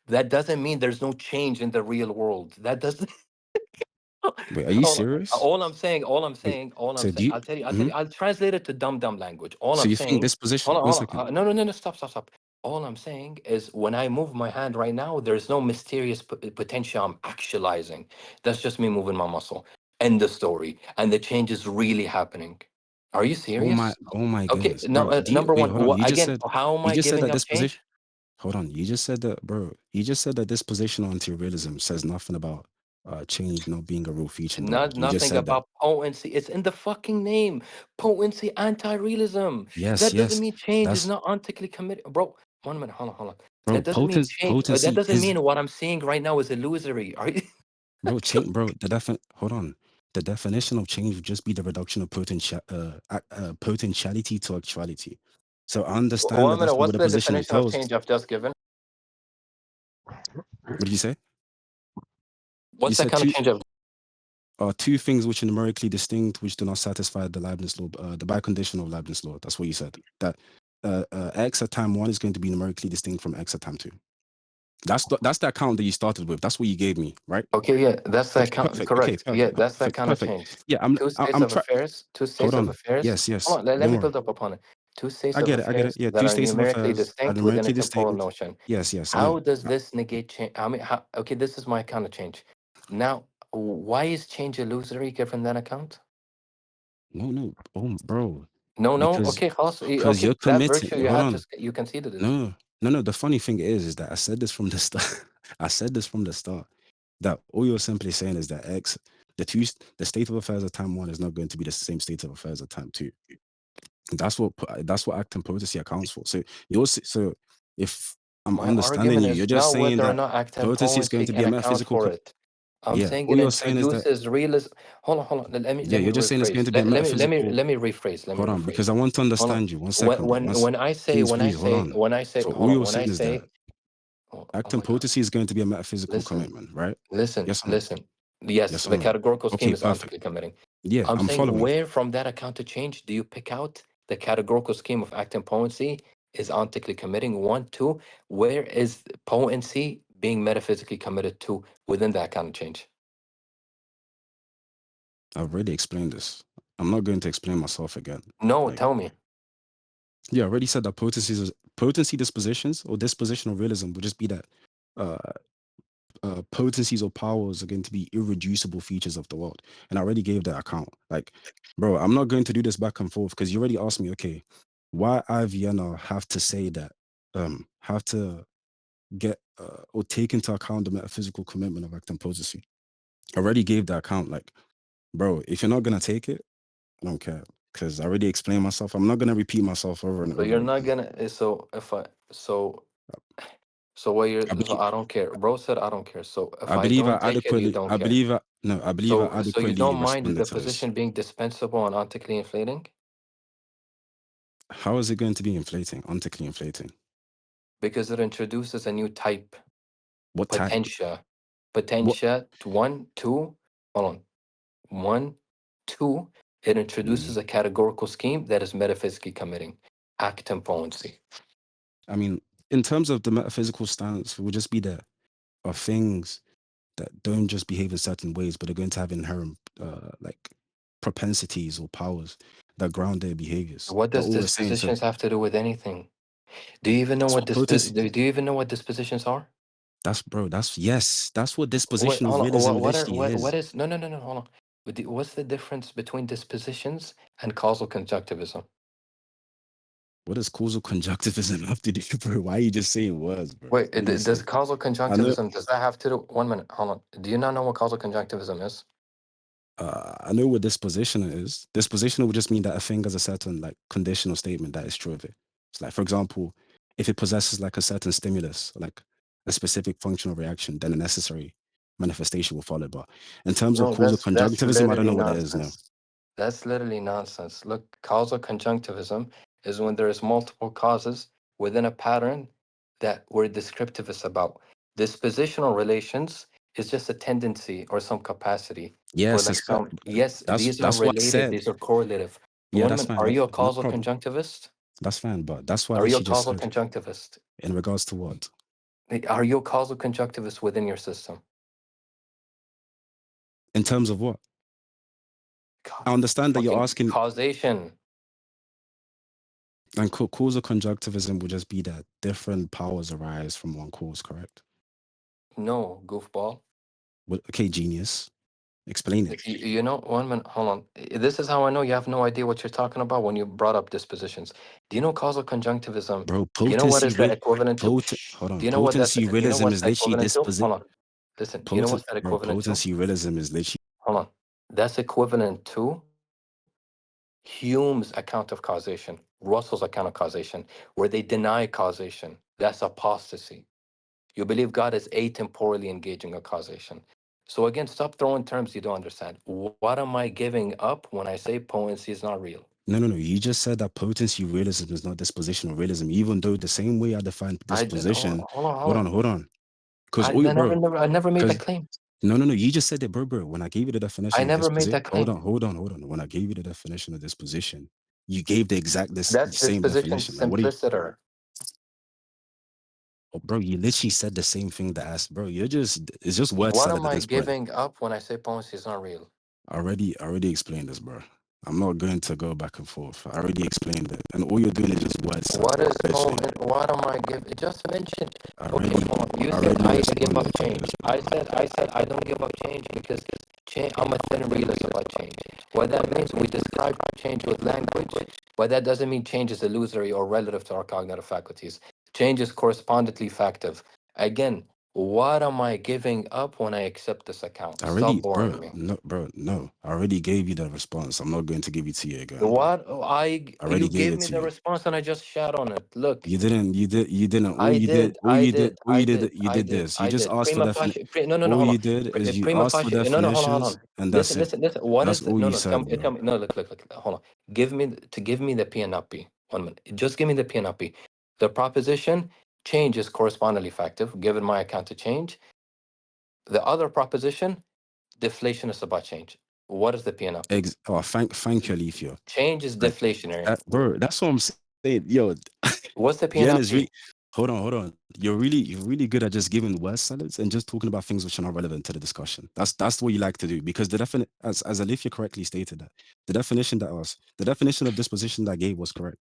That doesn't mean there's no change in the real world. That doesn't. Wait, are you Hold on. serious? All I'm saying, Wait, so do you, I'll tell you, mhm. I'll translate it to dumb language. All So I'm you think saying, this position, one second. no, stop. All I'm saying is when I move my hand right now, there's no mysterious potential I'm actualizing. That's just me moving my muscle. End the story. And the change is really happening. Are you serious? Oh my Okay, goodness, no, bro. Do you number wait? one, Hold on. again, how am You I just said giving that up this position. change? Hold on. You just said that, bro. You just said that this position on anti-realism says nothing about change not being a real feature in the world. You just Nothing said that. about potency. It's in the fucking name. Potency anti-realism. Yes, That doesn't yes. mean change is That's not ontically committed. Bro, 1 minute, hold on. bro. That doesn't mean change. That Potency doesn't is mean what I'm seeing right now is illusory. Are you? bro. Change, bro. Hold on. The definition of change would just be the reduction of potentiality to actuality. So I understand 1 that that's minute. not what What's the the position definition of entails. change I've just given? What did you say? You What's that said kind of change I've? two things which are numerically distinct, which do not satisfy the Leibniz law, the bicondition of Leibniz law. That's what you said. That x at time 1 is going to be numerically distinct from x at time 2. That's the account that you started with. That's what you gave me, right? Okay, yeah, that's that Okay, kind. perfect. Okay, Correct. Yeah, perfect, that's that perfect, kind of perfect. change. Yeah, Two states I'm of trying. affairs. Two Hold states of on. affairs. Yes, yes. Hold on. Let Don't me worry. build up upon it. Two states I of get it. I get it. affairs Yeah, that two are states of numerically affairs are distinct within a numerically temporal distinct. notion. Yes, yes, I How know. does this negate change? I mean, okay, this is my kind of change. Now, why is change illusory given that account? No. Oh, bro. No. Because Okay, خلاص, you're okay, that committing. virtue you Hold had on. just you conceded it. No. The funny thing is that I said this from the start. I said this from the start. That all you're simply saying is that the state of affairs at time 1 is not going to be the same state of affairs at time 2. That's what acting potency accounts for. So so if I'm My understanding argument you, is you're just not saying whether or that not active potency is going potency to be can a account metaphysical. for it. I'm Yeah, saying all it you're saying is that introduces realism. Hold on. Let yeah, me you're just saying it's going rephrase. to be a metaphysical. Let me rephrase. Let me Hold on, because rephrase. I want to Hold on. understand you. 1 second, bro. When I say Please, hold on. So all hold on. you're When I saying is that say oh acting my God. potency is going to be a metaphysical Listen. commitment, right? Listen. Yes or no? Yes, Yes or the no? categorical scheme Okay, is perfect. ontically committing. Yeah, I'm I'm saying following. where from that account to change do you pick out the categorical scheme of acting potency is ontically committing? 1, 2, where is potency being metaphysically committed to within that kind of change? I've already explained this. I'm not going to explain myself again. No, Like, tell me. yeah, I already said that potency dispositions or dispositional realism would just be that uh, potencies or powers are going to be irreducible features of the world. And I already gave that account. Like, bro, I'm not going to do this back and forth because you already asked me, okay, why I, Vienna, have to say that, have to get or take into account the metaphysical commitment of acting potency. I already gave that account. Like, bro, if you're not going to take it, I don't care because I already explained myself. I'm not going to repeat myself over and So over you're not again. gonna. So if I So what you're, I believe, I don't care. Bro said I don't care. So if I I believe I don't take it, you adequately, don't I care. believe I, no, I believe I So you adequately don't mind responded the to this. position being dispensable and ontically inflating? How is it going to be inflating, ontically inflating? Because it introduces a new type, What type? potentia. What? Potentia, 1, 2, hold on. 1, 2, it introduces a categorical scheme that is metaphysically committing act and potency. I mean, in terms of the metaphysical stance, it would just be there are things that don't just behave in certain ways, but are going to have inherent like propensities or powers that ground their behaviors. What But does all we're saying, so dispositions have to do with anything? Do you even know that's what what potency. do you even know what dispositions are? That's bro. That's yes. That's what Wait, dispositional hold on. realism literally What is. is no, no, no, no, hold on. What's the difference between dispositions and causal conjunctivism? What does causal conjunctivism have to do, bro? Why are you just saying words, bro? Wait, What are you does saying? causal I know. conjunctivism, does that have to do, 1 minute, hold on. Do you not know what causal conjunctivism is? I know what dispositional is. Dispositional would just mean that a thing has a certain like conditional statement that is true of it. It's like, for example, if it possesses like a certain stimulus, like a specific functional reaction, then a necessary manifestation will follow. But in terms of No, causal that's conjunctivism, I don't literally know what that is now. nonsense. That's literally nonsense. Look, causal conjunctivism is when there is multiple causes within a pattern that we're descriptivists about. Dispositional relations is just a tendency or some capacity for Yes, like it's fact. some, yes, these are That's what I related, said. these are correlative. Yeah, One that's minute, fine. are you a No causal problem. conjunctivist? That's fine. But that's what I Are you a literally just causal said. conjunctivist? In regards to what? Are you a causal conjunctivist within your system? In terms of what? God, I understand that you're fucking asking, causation. and causal conjunctivism would just be that different powers arise from one cause, correct? No, goofball. Well, okay, genius. Explain it. You know, 1 minute, hold on. This is how I know you have no idea what you're talking about when you brought up dispositions. Do you know causal conjunctivism? Bro, Do you know what potency is that real equivalent to? hold on. Do you know what that's? Potency Do you know realism what's is that literally equivalent to? disposi Hold on. Listen. Do you know what's that bro, equivalent to? potency realism is literally Hold on. That's equivalent to Hume's account of causation, Russell's account of causation, where they deny causation. That's apostasy. You believe God is atemporally engaging a causation. So again, stop throwing terms you don't understand. What am I giving up when I say potency is not real? no. You just said that potency realism is not dispositional realism, even though the same way I define I did, hold disposition. on, hold on, hold on. Hold on. Because I all you, bro, I never made that because claim. no. You just said it, bro. When I gave you the I definition of never made disposition, that claim. hold on. When I gave you the definition of disposition, you gave the exact the That's same disposition definition. Like, what are you, simpliciter. oh, bro? You literally said the same thing that I asked, bro. It's just word What salad am at I this point. giving up when I say potency is not real? I already explained this, bro. I'm not going to go back and forth. I already explained it, and all you're doing is just word salad. What is Literally, what am I giving? Just mention. I Okay, already, hold on. You I said already I give up responded to change. this, I bro. said I don't give up change because change, I'm a thin realist about change. What that means, we describe change with language, but that doesn't mean change is illusory or relative to our cognitive faculties. Change is correspondently factive. Again, what am I giving up when I accept this account? I Stop already, boring me. no. I already gave you the response. I'm not going to give it to you again, bro. What I already you gave gave it me to the you. response and I just shat on it. Look. You didn't. You didn't. I did, I did, All I you did. did, You I did did, this. You I just did. asked for Prima definition. facie, no, no, no, All hold you on. did is you Prima asked for facie, no, no, hold on. definitions, and that's Listen, it. listen. What That's is the, all no, you no, said, tell bro. me, no, look, hold on. Give me the P and not P. 1 minute. Just give me the P and not P. The proposition, change is correspondingly factive, given my account to change. The other proposition, deflation is about change. What is the P and not P? Thank you, Alethea. Change is Like deflationary. that, bro. That's what I'm saying. Yo, What's the P and not Vienna's P? really. Hold on. You're really good at just giving word salads and just talking about things which are not relevant to the discussion. That's what you like to do because the definite, as Alethea correctly stated that the definition of disposition that I gave was correct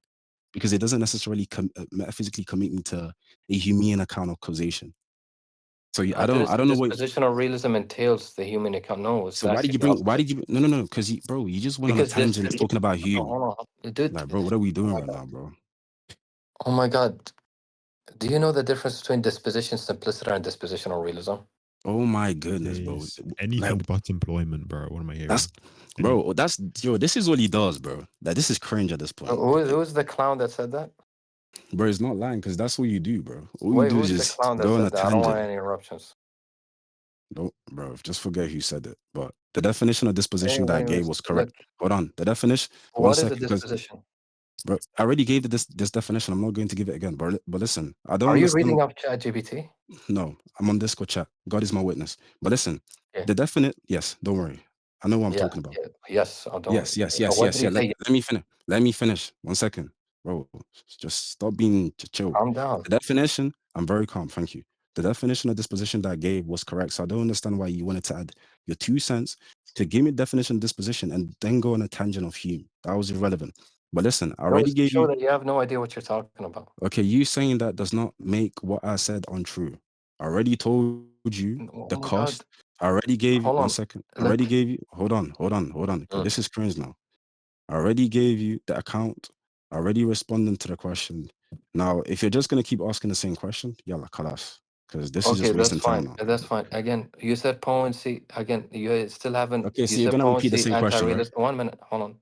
because it doesn't necessarily metaphysically commit me to a Humean account of causation. So I don't know what. Dispositional realism entails the human account. No, it's So why did actually you the bring? Why opposite. did you? No. Because bro, you just went on a Because this, tangent talking about Hume. hold on, dude. Like, bro, what are we Oh doing my right god. now, bro? Oh my god. Do you know the difference between disposition simpliciter and dispositional realism? Oh my goodness, bro. Says Like anything but employment, bro. What am I that's, hearing? bro. That's yo. This is what he does, bro. Like this is cringe at this point. Who is the clown that said that? Bro, it's not lying because that's what you do, bro. All you Wait, do is who's the just clown that go on a said that? I don't want tangent. any interruptions. No, bro, just forget who said it. But the definition of disposition that I gave Anyways, was correct. look, Hold on. The definition, one what is a second, because disposition? bro, I already gave this definition. I'm not going to give it again. But listen, I don't Are you understand. reading off ChatGPT? No, I'm on Discord chat. God is my witness. But listen, Yeah. the definite, yes, don't worry. I know what I'm Yeah, talking about. yeah, yes, I don't Yes, worry. yes, So yes, what yes, did he yeah. Let, say? let me finish. Let me finish. 1 second. Bro, just stop being chill. Calm down. The definition, I'm very calm, thank you. The definition of disposition that I gave was correct. So I don't understand why you wanted to add your 2 cents to give me definition of disposition and then go on a tangent of Hume. That was irrelevant. But listen, I already Goes to gave show you. that you have no idea what you're talking about. Okay, you saying that does not make what I said untrue. I already told you Oh the my God. cost. I already gave you Hold 1 on. second. I already Look. gave you. Hold on. Okay, this is cringe now. I already gave you the account. I already responded to the question. Now, if you're just gonna keep asking the same question, yalla, kalas. Because this is Okay, just that's wasting time fine. now. That's fine. Again, you said potency. Again, you still haven't. Okay, You so you're said gonna repeat the potency, same question, right? anti-realism. 1 minute. Hold on.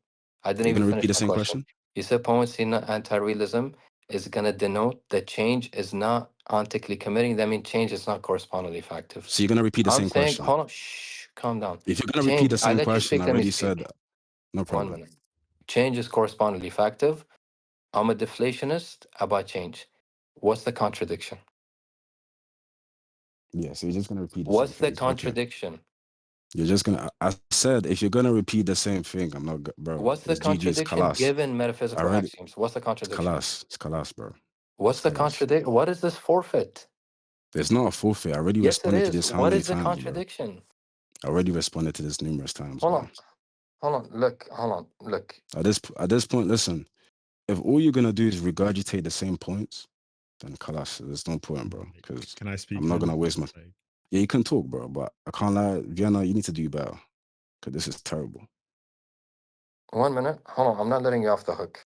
I didn't You're even gonna finish repeat the my same question. question? You said potency, not anti-realism, is going to denote that change is not ontically committing. That means change is not correspondingly effective. So you're gonna repeat the I'm same saying, question. hold on. Shh, calm down. If you're gonna repeat Change. the I same let you question, speak. I Let me already speak. said no 1 problem. minute. Change is correspondingly effective. I'm a deflationist about change. What's the contradiction? Yeah, so you're just gonna repeat the same What's the things. Okay. contradiction? You're just gonna. I said if you're gonna repeat the same thing, I'm not, bro. What's the It's GG's contradiction kalas. given metaphysical Already, axioms? What's the it's contradiction? kalas. It's kalas, bro. What's It's the kalas. contradiction? What is this forfeit? There's not a forfeit. I already Yes, it responded to is. this how What many is the times, bro? contradiction? I already responded to this numerous times, Hold bro. on. Hold on. Look. Hold on. Look. At this point, listen. If all you're gonna do is regurgitate the same points, then kalas. There's no point, bro. Because Can I speak I'm not then? gonna waste my. Like, Yeah, you can talk, bro, but I can't lie. Vienna, you need to do better. Because this is terrible. 1 minute. Hold on. I'm not letting you off the hook.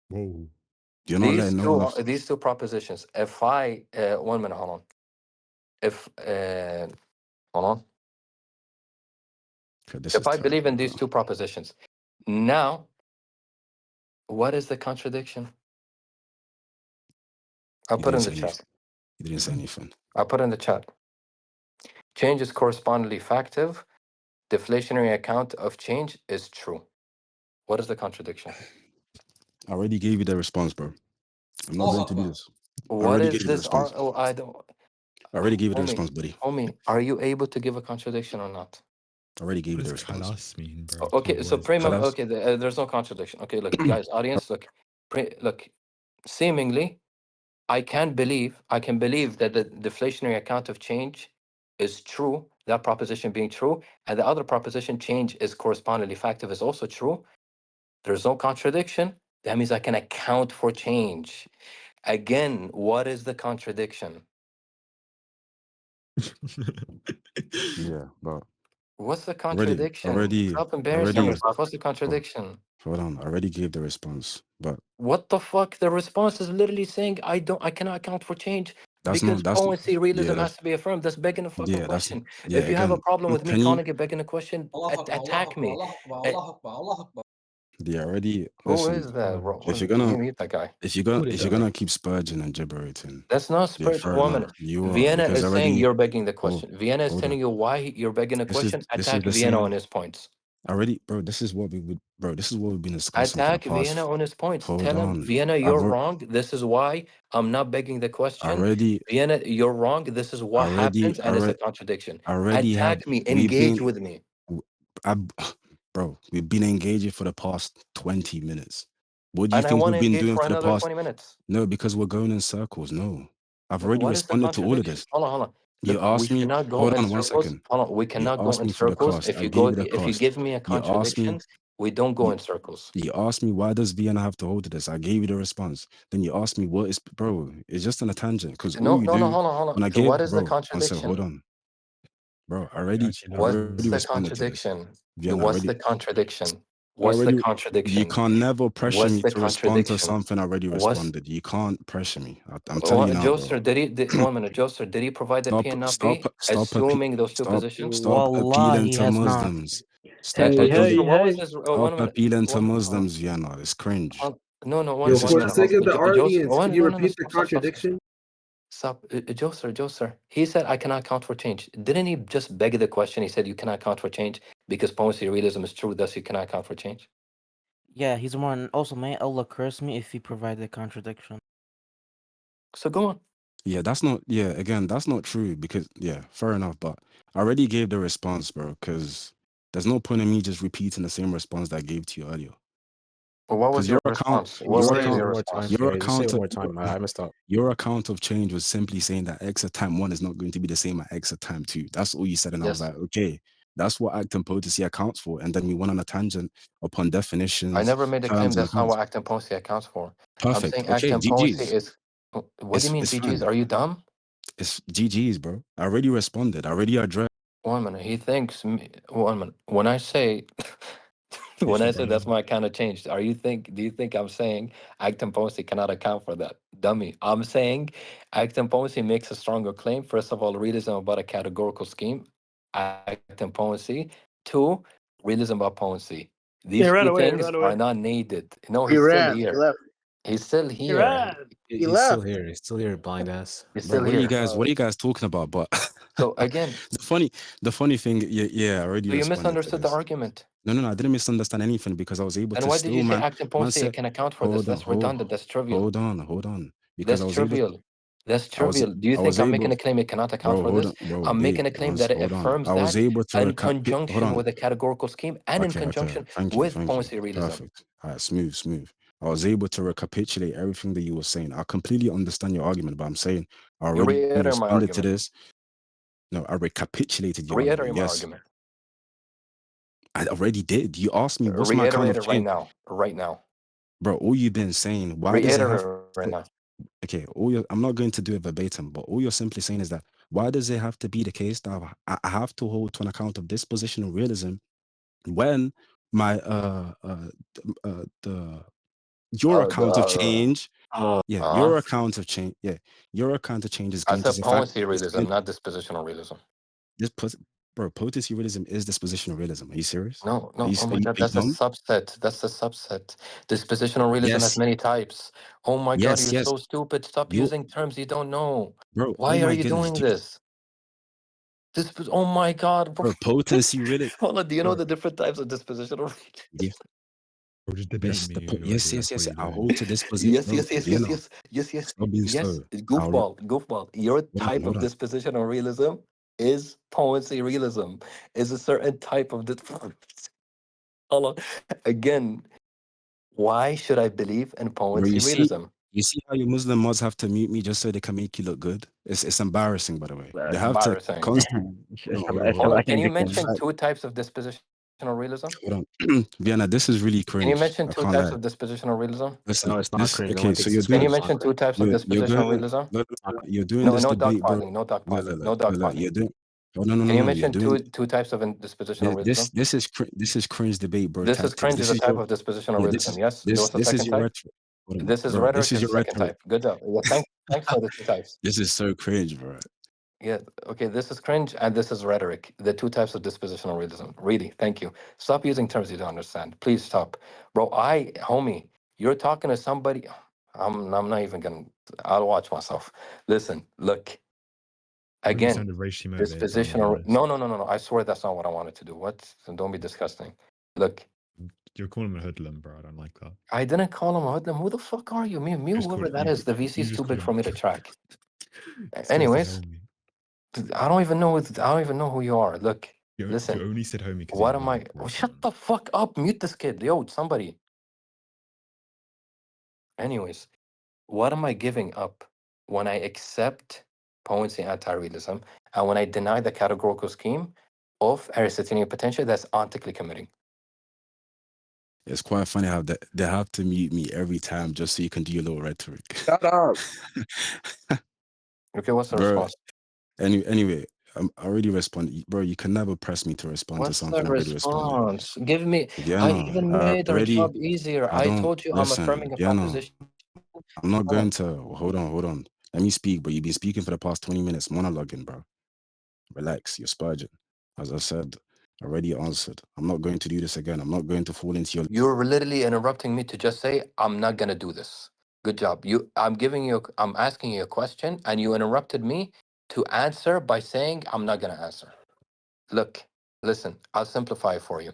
whoa. You're not letting no one off. These two propositions. If I 1 minute. Hold on. If hold on. Okay, this If is I believe terrible, in these bro. two propositions, now what is the contradiction? I'll You put didn't in the say chat. anything. You didn't say anything. I'll put in the chat. Change is correspondingly effective. Deflationary account of change is true. What is the contradiction? I already gave you the response, bro. I'm not going to do this. I What already is gave you the this? response. Oh, I don't. I already gave you the Homie, response, buddy. homie, are you able to give a contradiction or not? I already gave What you the does response. kalas mean, bro? Okay, Like, so what is that? premium. Kalas? Okay, there's no contradiction. Okay, look, guys, audience, look, look. Seemingly, I can believe that the deflationary account of change is true. That proposition being true, and the other proposition, change is correspondingly effective, is also true. There's no contradiction. That means I can account for change. Again, what is the contradiction? Yeah, but What's the already, contradiction? already, Stop already. embarrassing yourself. What's the Hold, contradiction? hold on. I already gave the response, but What the fuck? The response is literally saying I cannot account for change that's because not. That's potency yeah. realism has That's to be affirmed. That's begging a fucking yeah. That's question. yeah. If you have a Again, problem with me can you? calling it begging a question, attack me. Eh, Yeah, already. Who Listen, is that? if you're Let me gonna, mute that guy. Who did if you're that? gonna keep spurging and gibberating, That's not yeah, spiritual fair enough. woman. You are Vienna because is saying already. you're begging the Hold, question. Vienna is hold on. telling you why you're begging a question. This is Attack the Vienna same. on his points. Already, bro. This is what we would, bro. This is what we've been discussing for the Attack Vienna past. on his points. Hold Tell him, on. Vienna, I've you're wrong. This is why I'm not begging the question. already, Vienna, you're wrong. This is what already, happens, and it's a contradiction. already have. Attack me. We've Engage been, with me. I, bro. We've been engaging for the past 20 minutes. What do you And I think want we've to been engage doing for for the another past? 20 minutes. No, because we're going in circles. No, I've already What is the responded to all of contradiction? this. Hold on. You Look, we asked me. cannot go Hold in on one circles. second. Hold on. We You cannot go asked in me for the circles. cost. I gave you the If you cost. give me a You asked me. contradiction, we don't go You, in circles. you asked me why does Vienna have to hold to this? I gave you the response. Then you asked me what is, bro. It's just on a tangent because all No, you no, no. do Hold when I on. gave, What is the bro. One second. Hold contradiction? on, bro. You actually I've lost me, already What's bro. the responded to this. contradiction? Vienna What's already. the contradiction? I What's the already. You contradiction? can't never pressure What's me the to respond to contradiction? something I already What's responded. You can't pressure me. I'm telling you now, bro. Joster, 1 minute, Joster, did he provide the P and not Stop, P? stop, Assuming those two stop, positions? stop appealing Wallahi to has not. Muslims. Stop Hey, appealing. Joster, hey, what was hey. his 1 Stop minute? appealing to One, Muslims, Vienna. It's cringe. No, no, Yo, one, This is one for For the the minute. true. sake of the Joseph, audience, can one, you no, no, no, repeat the stop, stop, stop, stop. contradiction? Stop. Joser. He said, I cannot count for change. Didn't he just beg the question? He said, you cannot count for change because potency realism is true, thus you cannot count for change. Yeah, he's more. And also, may Allah curse me if he provided a contradiction. So go on. Yeah, that's not. Yeah, again, that's not true because yeah, fair enough. But I already gave the response, bro. Because there's no point in me just repeating the same response that I gave to you earlier. Well, what was Because your response? your What Say it is account, your one more time. response? your Yeah, just say it account one of more time. I messed up. your account of change was simply saying that x at time 1 is not going to be the same at x at time 2. That's all you said, and I was Yes. like, okay, that's what acting potency accounts for. And then we went on a tangent upon I definitions, never made a claim terms, and that's not accounts. what acting potency accounts for. I'm Perfect. saying Okay, acting potency GG's. is. What do you mean, It's GGs? fine. Are you dumb? It's GG's, bro. I already responded. I already addressed. 1 minute. He thinks. 1 minute. When I say. When Yes, I your say brother. that's my kind of change, do you think I'm saying acting potency cannot account for that? Dummy. I'm saying acting potency makes a stronger claim. First of all, realism about a categorical scheme, acting potency. 2, realism about potency. He These ran 2 away. He things ran away. are not needed. No, He he's still ran. He here. left. He's still He here. ran. He He's still left. here. He's still here, blind ass. He's Bro, still what are you here. guys? What are you guys talking about? But So again, the funny thing, yeah, I already so you responded to misunderstood the this. argument. No, I didn't misunderstand anything because I was able And to why did you still say man acting potency said, can account for this? That's redundant. That's trivial. hold on, because That's trivial. That's I was trivial. Do you I think was I'm able, making a claim it cannot account bro, for hold this? on, bro, I'm big making a claim once, that it hold on. affirms I was that able to in hold conjunction on. with a categorical scheme and in Okay, conjunction thank you, with potency realism. perfect. All right, smooth. I was able to recapitulate everything that you were saying. I completely understand your argument, but I'm saying I You already reiterate my responded to argument. this. No, I recapitulated your argument. Reiterate my Yes, argument. I already did. You asked me what's my account Reiterate of it right change, now. Right now. bro. All you've been saying, why does it have Reiterate right to? now. Okay, I'm not going to do it verbatim, but all you're simply saying is that why does it have to be the case that I have to hold to an account of dispositional realism when my the your account of change, yeah, Uh, your account of change, yeah, your account of change is I going to said say fact potency is realism, going not dispositional realism. this put bro potency realism is dispositional realism. Are you serious? No, Are no. you Oh are my you, God, are you that's a dumb? subset. That's a subset. Dispositional realism has Yes, many types. Oh my God, you're yes. so stupid. Stop You using terms you don't know. bro. Oh Why are my you goodness, doing this? Oh my God, bro. bro. Potency realism, Hold on. Do you know bro. the different types of dispositional Yeah, realism? Bro, just debate yes. me Yes, already. That's what yes. you're I doing. hold to this position, Yes, bro. yes, yes, yes, Vienna, yes, yes, yes, stop being yes. slow. Goofball. Your type Hold of on. dispositional realism is potency realism. Is a certain type of Hold on. Again, why should I believe in Bro, potency realism? you see how your Muslim mods have to mute me just so they can make you look good? It's embarrassing, by the way. They That's have to embarrassing. constantly. No, Hold on. Can you in mention fact, 2 types of dispositional realism? hold on. Vienna, this is really Can you cringe. mention I 2 can't types lie. of dispositional realism? Listen, No, it's not this cringe. No okay. one So thinks you're it's Can cringe. you doing It's not mention 2 cringe. types of you're dispositional doing realism? you're doing No, this no debate, bro. dogpiling. No dogpiling. No Look, dogpiling. you're doing. Oh Can you no. You're mention doing two types of dispositional realism? this is cringe debate, bro. This is Tactics. cringe is This a is type your of dispositional yeah. realism. Yes. There was a This is second your type. rhetoric. Hold on, This is bro. This rhetoric is is the your second rhetoric. type. Good job. Yeah, thanks for the 2 types. This is so cringe, bro. Yeah. Okay. This is cringe and this is rhetoric. The 2 types of dispositional realism. Really. Thank you. Stop using terms you don't understand. Please stop, bro. Homie, you're talking to somebody. I'm not even gonna. I'll watch myself. Listen. Look. Bro, you Again. sounded racially motivated, bro. I'm gonna be Dispositional. honest. No. I swear that's not what I wanted to do. What? Don't be disgusting. Look. You're calling him a hoodlum, bro. I don't like that. I didn't call him a hoodlum. Who the fuck are you? Me, Just call whoever that you. is. The VC You is just too call big him. for me to track. This guy said Anyways, homie. I don't even know. I don't even know who you are. Look, You listen. only said homie because What he's am I? white. Oh, Racist, shut man. the fuck up. Mute this kid. Yo, somebody. Anyways, what am I giving up when I accept potency anti-realism and when I deny the categorical scheme of Aristotelian potential that's ontically committing? It's quite funny how they have to mute me every time just so you can do your little rhetoric. Shut up. Okay, what's the Bro, response? anyway, I already responded. Bro, you can never press me to respond to What's the something I already responded. response? Give me. I Vienna, even I made our already, job easier. I I don't, told you I'm listen, affirming a Vienna, proposition. I'm not Hold on. going to, hold on. Let me speak, but you've been speaking for the past 20 minutes, monologuing, bro. Relax, you're spurging. As I said, Already answered. I'm not going to do this again. I'm not going to fall into your. You're literally interrupting me to just say I'm not gonna do this. Good job. I'm asking you a question, and you interrupted me to answer by saying I'm not gonna answer. Look, listen. I'll simplify it for you.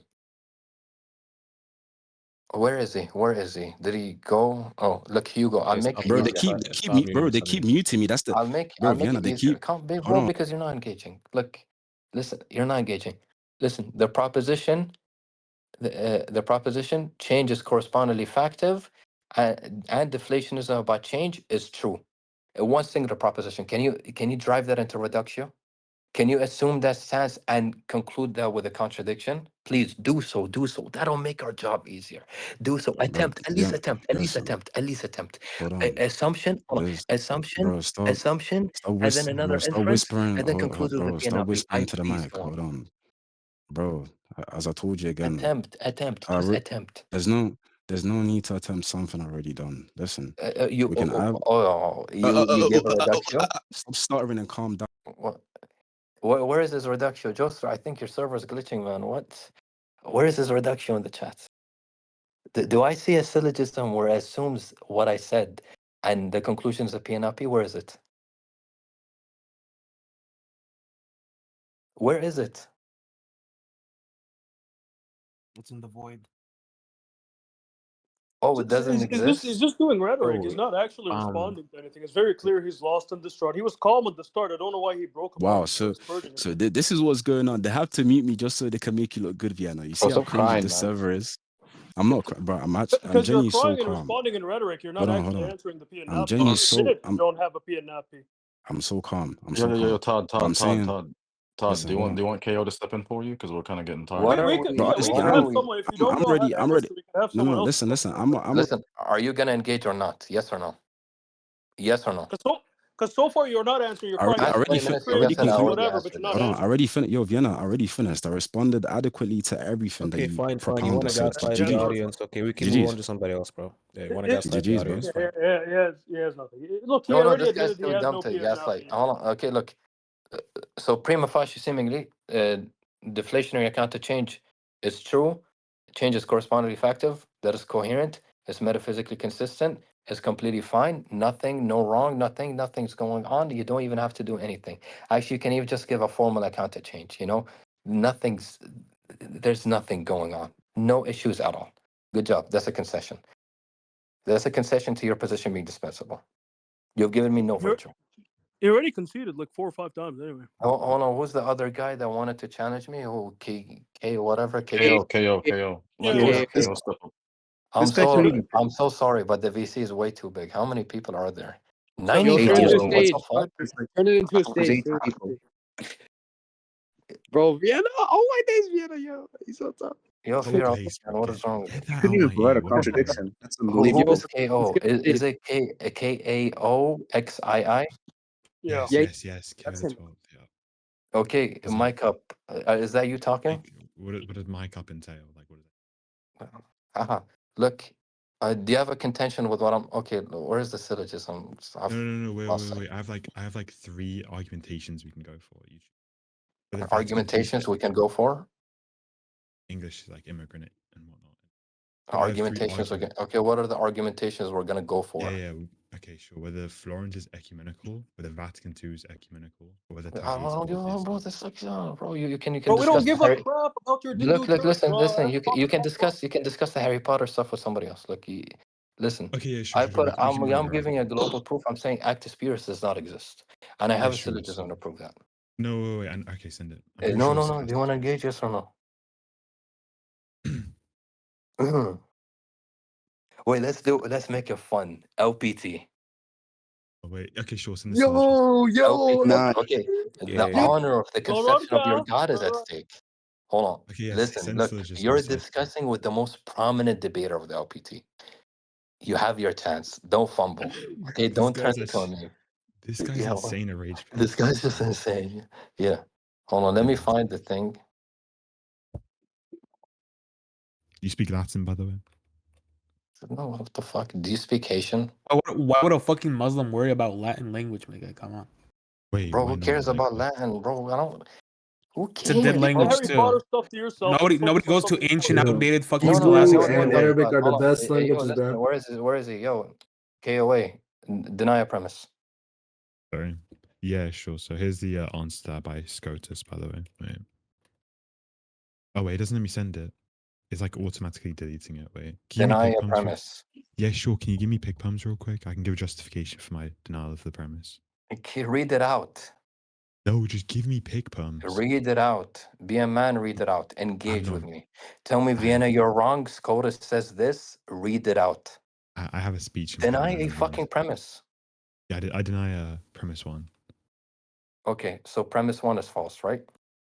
Where is he? Where is he? Did he go? Oh, look, Hugo. I'll Okay, make stop it Bro, they muting. easier. keep, Stop, they keep stop me, muting. bro. They Stop keep muting. muting me. That's the, bro, I'll make Vienna. it They easier. keep. Come, big Hold bro, on. because you're not engaging. Look, listen. You're not engaging. Listen. The proposition change is correspondingly factive, and deflationism about change is true. One singular proposition. Can you drive that into reductio? Can you assume that stance and conclude that with a contradiction? Please do so. Do so. That'll make our job easier. Do so. Bro, Attempt. At least yeah, attempt. At least listen, attempt. At least attempt. hold on. Assumption. Hold on. This, Assumption. bro, Assumption. And then another stop inference. whispering. And then conclude with a Bro, stop PNLP. whispering to the Please mic. go on. Hold on, bro. As I told you again, Attempt. Attempt. I Just re- attempt. there's no need to attempt something already done. Listen, You. we can have. You give a reduction. Stop stuttering and calm down. What? Where is this reduction, Joster? I think your server's glitching, man. What? Where is this reduction in the chat? Do I see a syllogism where it assumes what I said and the conclusion is a PNLP? Where is it? Where is it? It's in the void. Oh, it doesn't exist? He's just doing rhetoric. He's Bro, not actually responding to anything. It's very clear he's lost and distraught. He was calm at the start. I don't know why he broke him Wow. off. So, Spurting him. so this is what's going on. They have to mute me just so they can make you look good, Vienna. You see how stop crazy crying, the man. server is. I'm not, bro. I'm Because you're genuinely so crying and calm. responding in rhetoric. You're not Hold actually on. answering the P and I'm Nappy. genuinely You so. admit you don't have a P and Nappy. I'm so calm. I'm Yo, so yo, yo, calm. Todd, I'm saying, Todd, listen, do hold on. you want KO to step in for you? Because we're kind of getting tired. What are We we? can, Bro, yeah, we honestly, can What are have we? someone. If you don't I'm know ready. how to I'm ready. answer, we can have someone No, else. listen. I'm. Listen, are you gonna engage or not? Yes or no? Yes or no? Because so far you're not answering. You're I crying. Past already, 20 minutes, you already just said I Creativity, concluded. already whatever, but answered you're this. not Hold on, I answering. already finished. Yo, Vienna, I already finished. I responded adequately to everything that Okay, you fine. You propounded. want to So, gaslight the Yeah, no, GG's. audience? Okay, we can move on GG's. to somebody else, bro. Yeah, you want to gaslight the GG's, bro. audience? yeah, Fine. he has nothing. Look, he No, already this guy's admitted he too has dumb no to P and gaslight. Nappy. Hold on. Okay, look. So prima facie, seemingly, deflationary account to change is true. Change is correspondingly effective. That is coherent. It's metaphysically consistent. It's completely fine. Nothing, no wrong. Nothing's going on. You don't even have to do anything. Actually, you can even just give a formal account to change. Nothing's. There's nothing going on. No issues at all. Good job. That's a concession. That's a concession to your position being dispensable. You've given me no virtue. He already conceded like 4 or 5 times anyway. Hold on, who's the other guy that wanted to challenge me? Who K whatever KO. What Yeah, KO? KO, step up. I'm guy so can't even. I'm so sorry, but the VC is way too big. How many people are there? Yo, Yo, 90 turn it people. to a What the stage. fuck? Turn it into a stage. Turn it into a stage. Bro, Vienna. Oh my days, Vienna. Yo, he's so tough. Yo, Oh, fear of please, man, bro. what is wrong with you? Get that Couldn't out even my provide ear. a What are you doing? contradiction. That's Who unbelievable. is KO? Is it KAOXII? yeah. Yes, Yeah, yes. Kill that's the him. 12th. Yeah. Okay, Is that mic up. Is that you talking? like what does my cup entail? Like what is it? Haha. Look, do you have a contention with what I'm? Okay, where's the syllogism? No. Lost it. Wait. I have like 3 argumentations we can go for each. Whether Vatican II is Argumentations we can go for. English is like immigrant and whatnot. But I have 3 Argumentations. arguments. Okay, what are the argumentations we're gonna go for? Yeah. Okay, sure. Whether Florence is ecumenical, whether Vatican II is ecumenical, or whether I Tawhid is don't know, bro. monotheistic. This like, bro. You can Bro, we don't discuss the give a Harry. crap about your Hindu Look, church, listen, bro. listen. That's You can fucking discuss the Harry Potter stuff with somebody else. Look, listen. Okay, yeah, sure. I'm giving you a global proof. I'm saying active spirits does not exist, and I have a sure. syllogism to prove that. No, wait. Okay, send it. I'm pretty No. sure Do you want to engage? Yes or no? Wait, let's make it fun. LPT. Oh, wait. Okay, sure. Send the Yo. LPT. Nah, Okay. Yeah. The honor of the conception of your Lorca. God is at stake. Hold on. Okay, yes. Listen, Send look, syllogism you're so I can- discussing with the most prominent debater of the LPT. You have your chance. Don't fumble. Okay, don't turn it to me. This guy's Yeah, insane at rage. this guy's just insane. Yeah. Hold on, let me find the thing. You speak Latin, by the way? No, what the fuck? Do you speak Haitian? Why would a fucking Muslim worry about Latin language, nigga? Come on. Wait, Bro, why who not? cares Like, about what? Latin, bro? I don't. Who It's a cares? dead Keep the language Harry too. Potter stuff to yourself. and Nobody focus on goes to something ancient, else. outdated fucking No, scholastic no, shit. Arabic are the hold on. best Yo, languages, listen, man. where is it? Where is he? Yo, KOA. Deny a premise. Sorry. Yeah, sure. So here's the answer to that by SCOTUS, by the way. Wait. Oh wait, it doesn't let me send it. It's like automatically deleting it. Wait. Can you give me Deny pig a pumps? premise. Yeah, sure. Can you give me pig pumps real quick? I can give a justification for my denial of the premise. Read it out. No, just give me pig pumps. Read it out. Be a man, read it out. Engage not- with me. Tell me, Vienna, you're wrong. SCOTUS says this. Read it out. I have a speech Deny impediment. a fucking premise. Yeah, I deny premise 1. Okay, so premise 1 is false, right?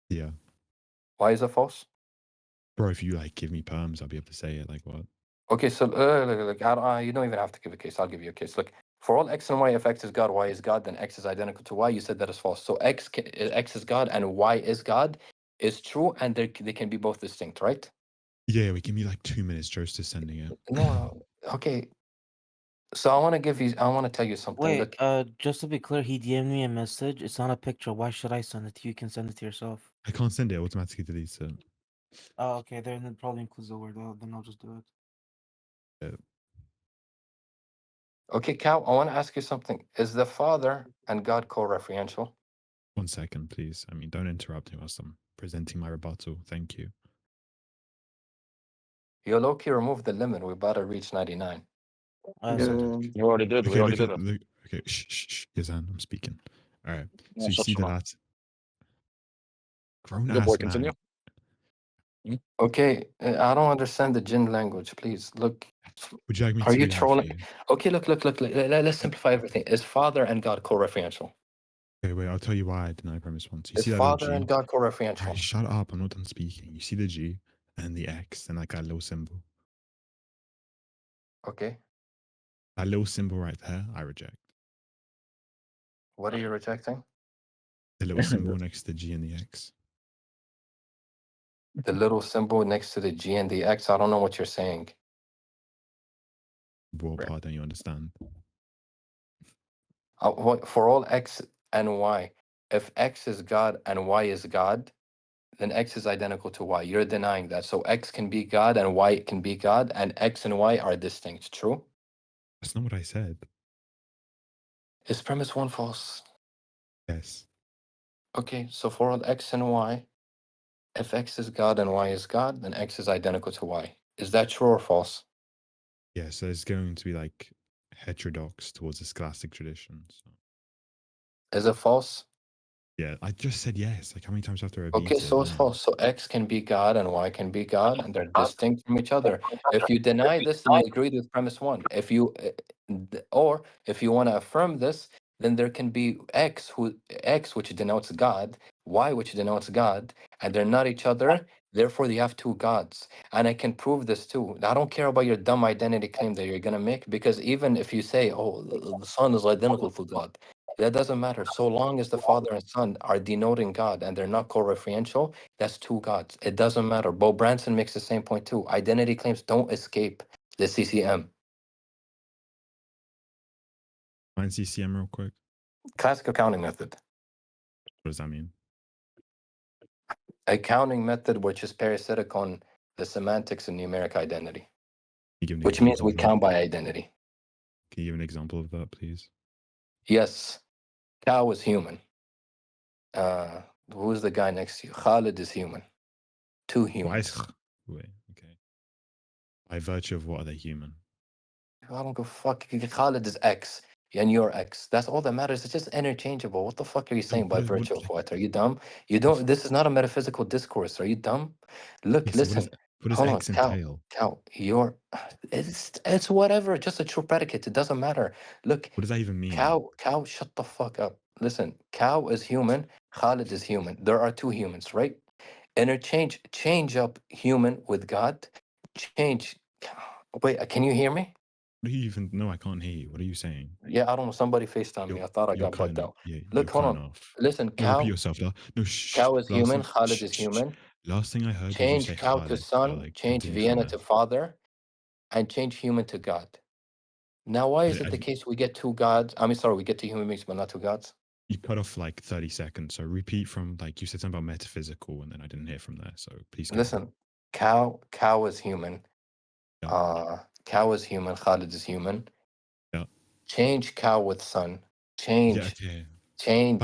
Yeah. Why is it false? Bro, if you like give me perms, I'll be able to say it. Like what? Okay, so you don't even have to give a case. I'll give you a case. Look, for all x and y, if x is God, y is God, then x is identical to y. You said that is false. So x is God and y is God is true, and they can be both distinct, right? Yeah, give me like 2 minutes. Joe's just sending it. No, okay. So I want to tell you something. Wait, Look, just to be clear, he DM'd me a message. It's not a picture. Why should I send it to you? You can send it to yourself. I can't send it. Automatically deletes it. Oh, okay. Then it probably includes the word. Then I'll just do it. Yeah. okay, Cal, I want to ask you something. Is the Father and God co-referential? 1 second, please. I mean, don't interrupt me whilst I'm presenting my rebuttal. Thank you. You low-key removed the limit. We're about to reach 99. You already did. We already did it. Okay, shh, Yazan, I'm speaking. All right. Yeah, So you shut see your the mouth. lads. Grown Good boy, ass continue. man. Okay, I don't understand the jinn language. Please, look. Would you like me Are to you read it out for trolling? you? Okay, look. Let's simplify everything. Is Father and God co-referential? Okay, wait, I'll tell you why I deny premise 1. So you Is see that little Father G? and God All co-referential? right, shut up. I'm not done speaking. You see the G and the X and like that little symbol. Okay. That little symbol right there, I reject. What are you rejecting? The little symbol next to the G and the X. The little symbol next to the G and the X. I don't know what you're saying. What part don't you understand? For all X and Y, if X is God and Y is God, then X is identical to Y. You're denying that. So X can be God and Y can be God, and X and Y are distinct. True? That's not what I said. Is premise 1 false? Yes. Okay, so for all X and Y, if X is God and Y is God, then X is identical to Y. Is that true or false? Yeah, so it's going to be like heterodox towards the scholastic tradition. So. Is it false? Yeah, I just said yes. Like how many times do I have to repeat Okay, it? so it's No. false. So X can be God and Y can be God, and they're distinct from each other. If you deny this, then you agree with premise 1. If you want to affirm this, then there can be X which denotes God, Y which denotes God, and they're not each other. Therefore, you have two gods, and I can prove this too. I don't care about your dumb identity claim that you're gonna make, because even if you say, "Oh, the Son is identical to God," that doesn't matter. So long as the Father and Son are denoting God and they're not co-referential, that's two gods. It doesn't matter. Bo Branson makes the same point too. Identity claims don't escape the CCM. Find CCM real quick. Classic accounting method. What does that mean? A counting method which is parasitic on the semantics of numeric identity, Can you give an which means example we of that? count by identity. Can you give an example of that, please? Yes, cow is human. Who's the guy next to you? Khalid is human. Two Why is humans. wait, okay. By virtue of what are they human? I don't go fuck. Khalid is X and you're X. That's all that matters. It's just interchangeable. What the fuck are you saying by virtue of what? Are you dumb? You don't. This is not a metaphysical discourse. Are you dumb? Look, Okay, so listen. what does Hold on, X entail? cow. You're. It's whatever. Just a true predicate. It doesn't matter. Look, What does that even mean? cow. Shut the fuck up. Listen, cow is human. Khalid is human. There are two humans, right? Change up human with God. Change. Wait, can you hear me? What do you even? No, I can't hear you. What are you saying? Yeah, I don't know. Somebody FaceTime me. I thought I You're got bugged cutting. out. Yeah, Look, you're hold cutting on. off. Listen, No, repeat cow. yourself. No, shh. Cow is Last human. thing. Khalid Shh, is shh, shh. human. Last thing I heard was you say Change cow to Khalid. son. Like Change continue from Vienna there. to father. And change human to God. Now, why is it the case we get two gods? I mean, sorry, we get two human beings, but not two gods? You cut off like 30 seconds. So repeat from like you said something about metaphysical, and then I didn't hear from there. So please carry on. Listen, cow is human. Cow is human. Khalid is human. Yeah. Change cow with son. Yeah. Change. Okay. Change.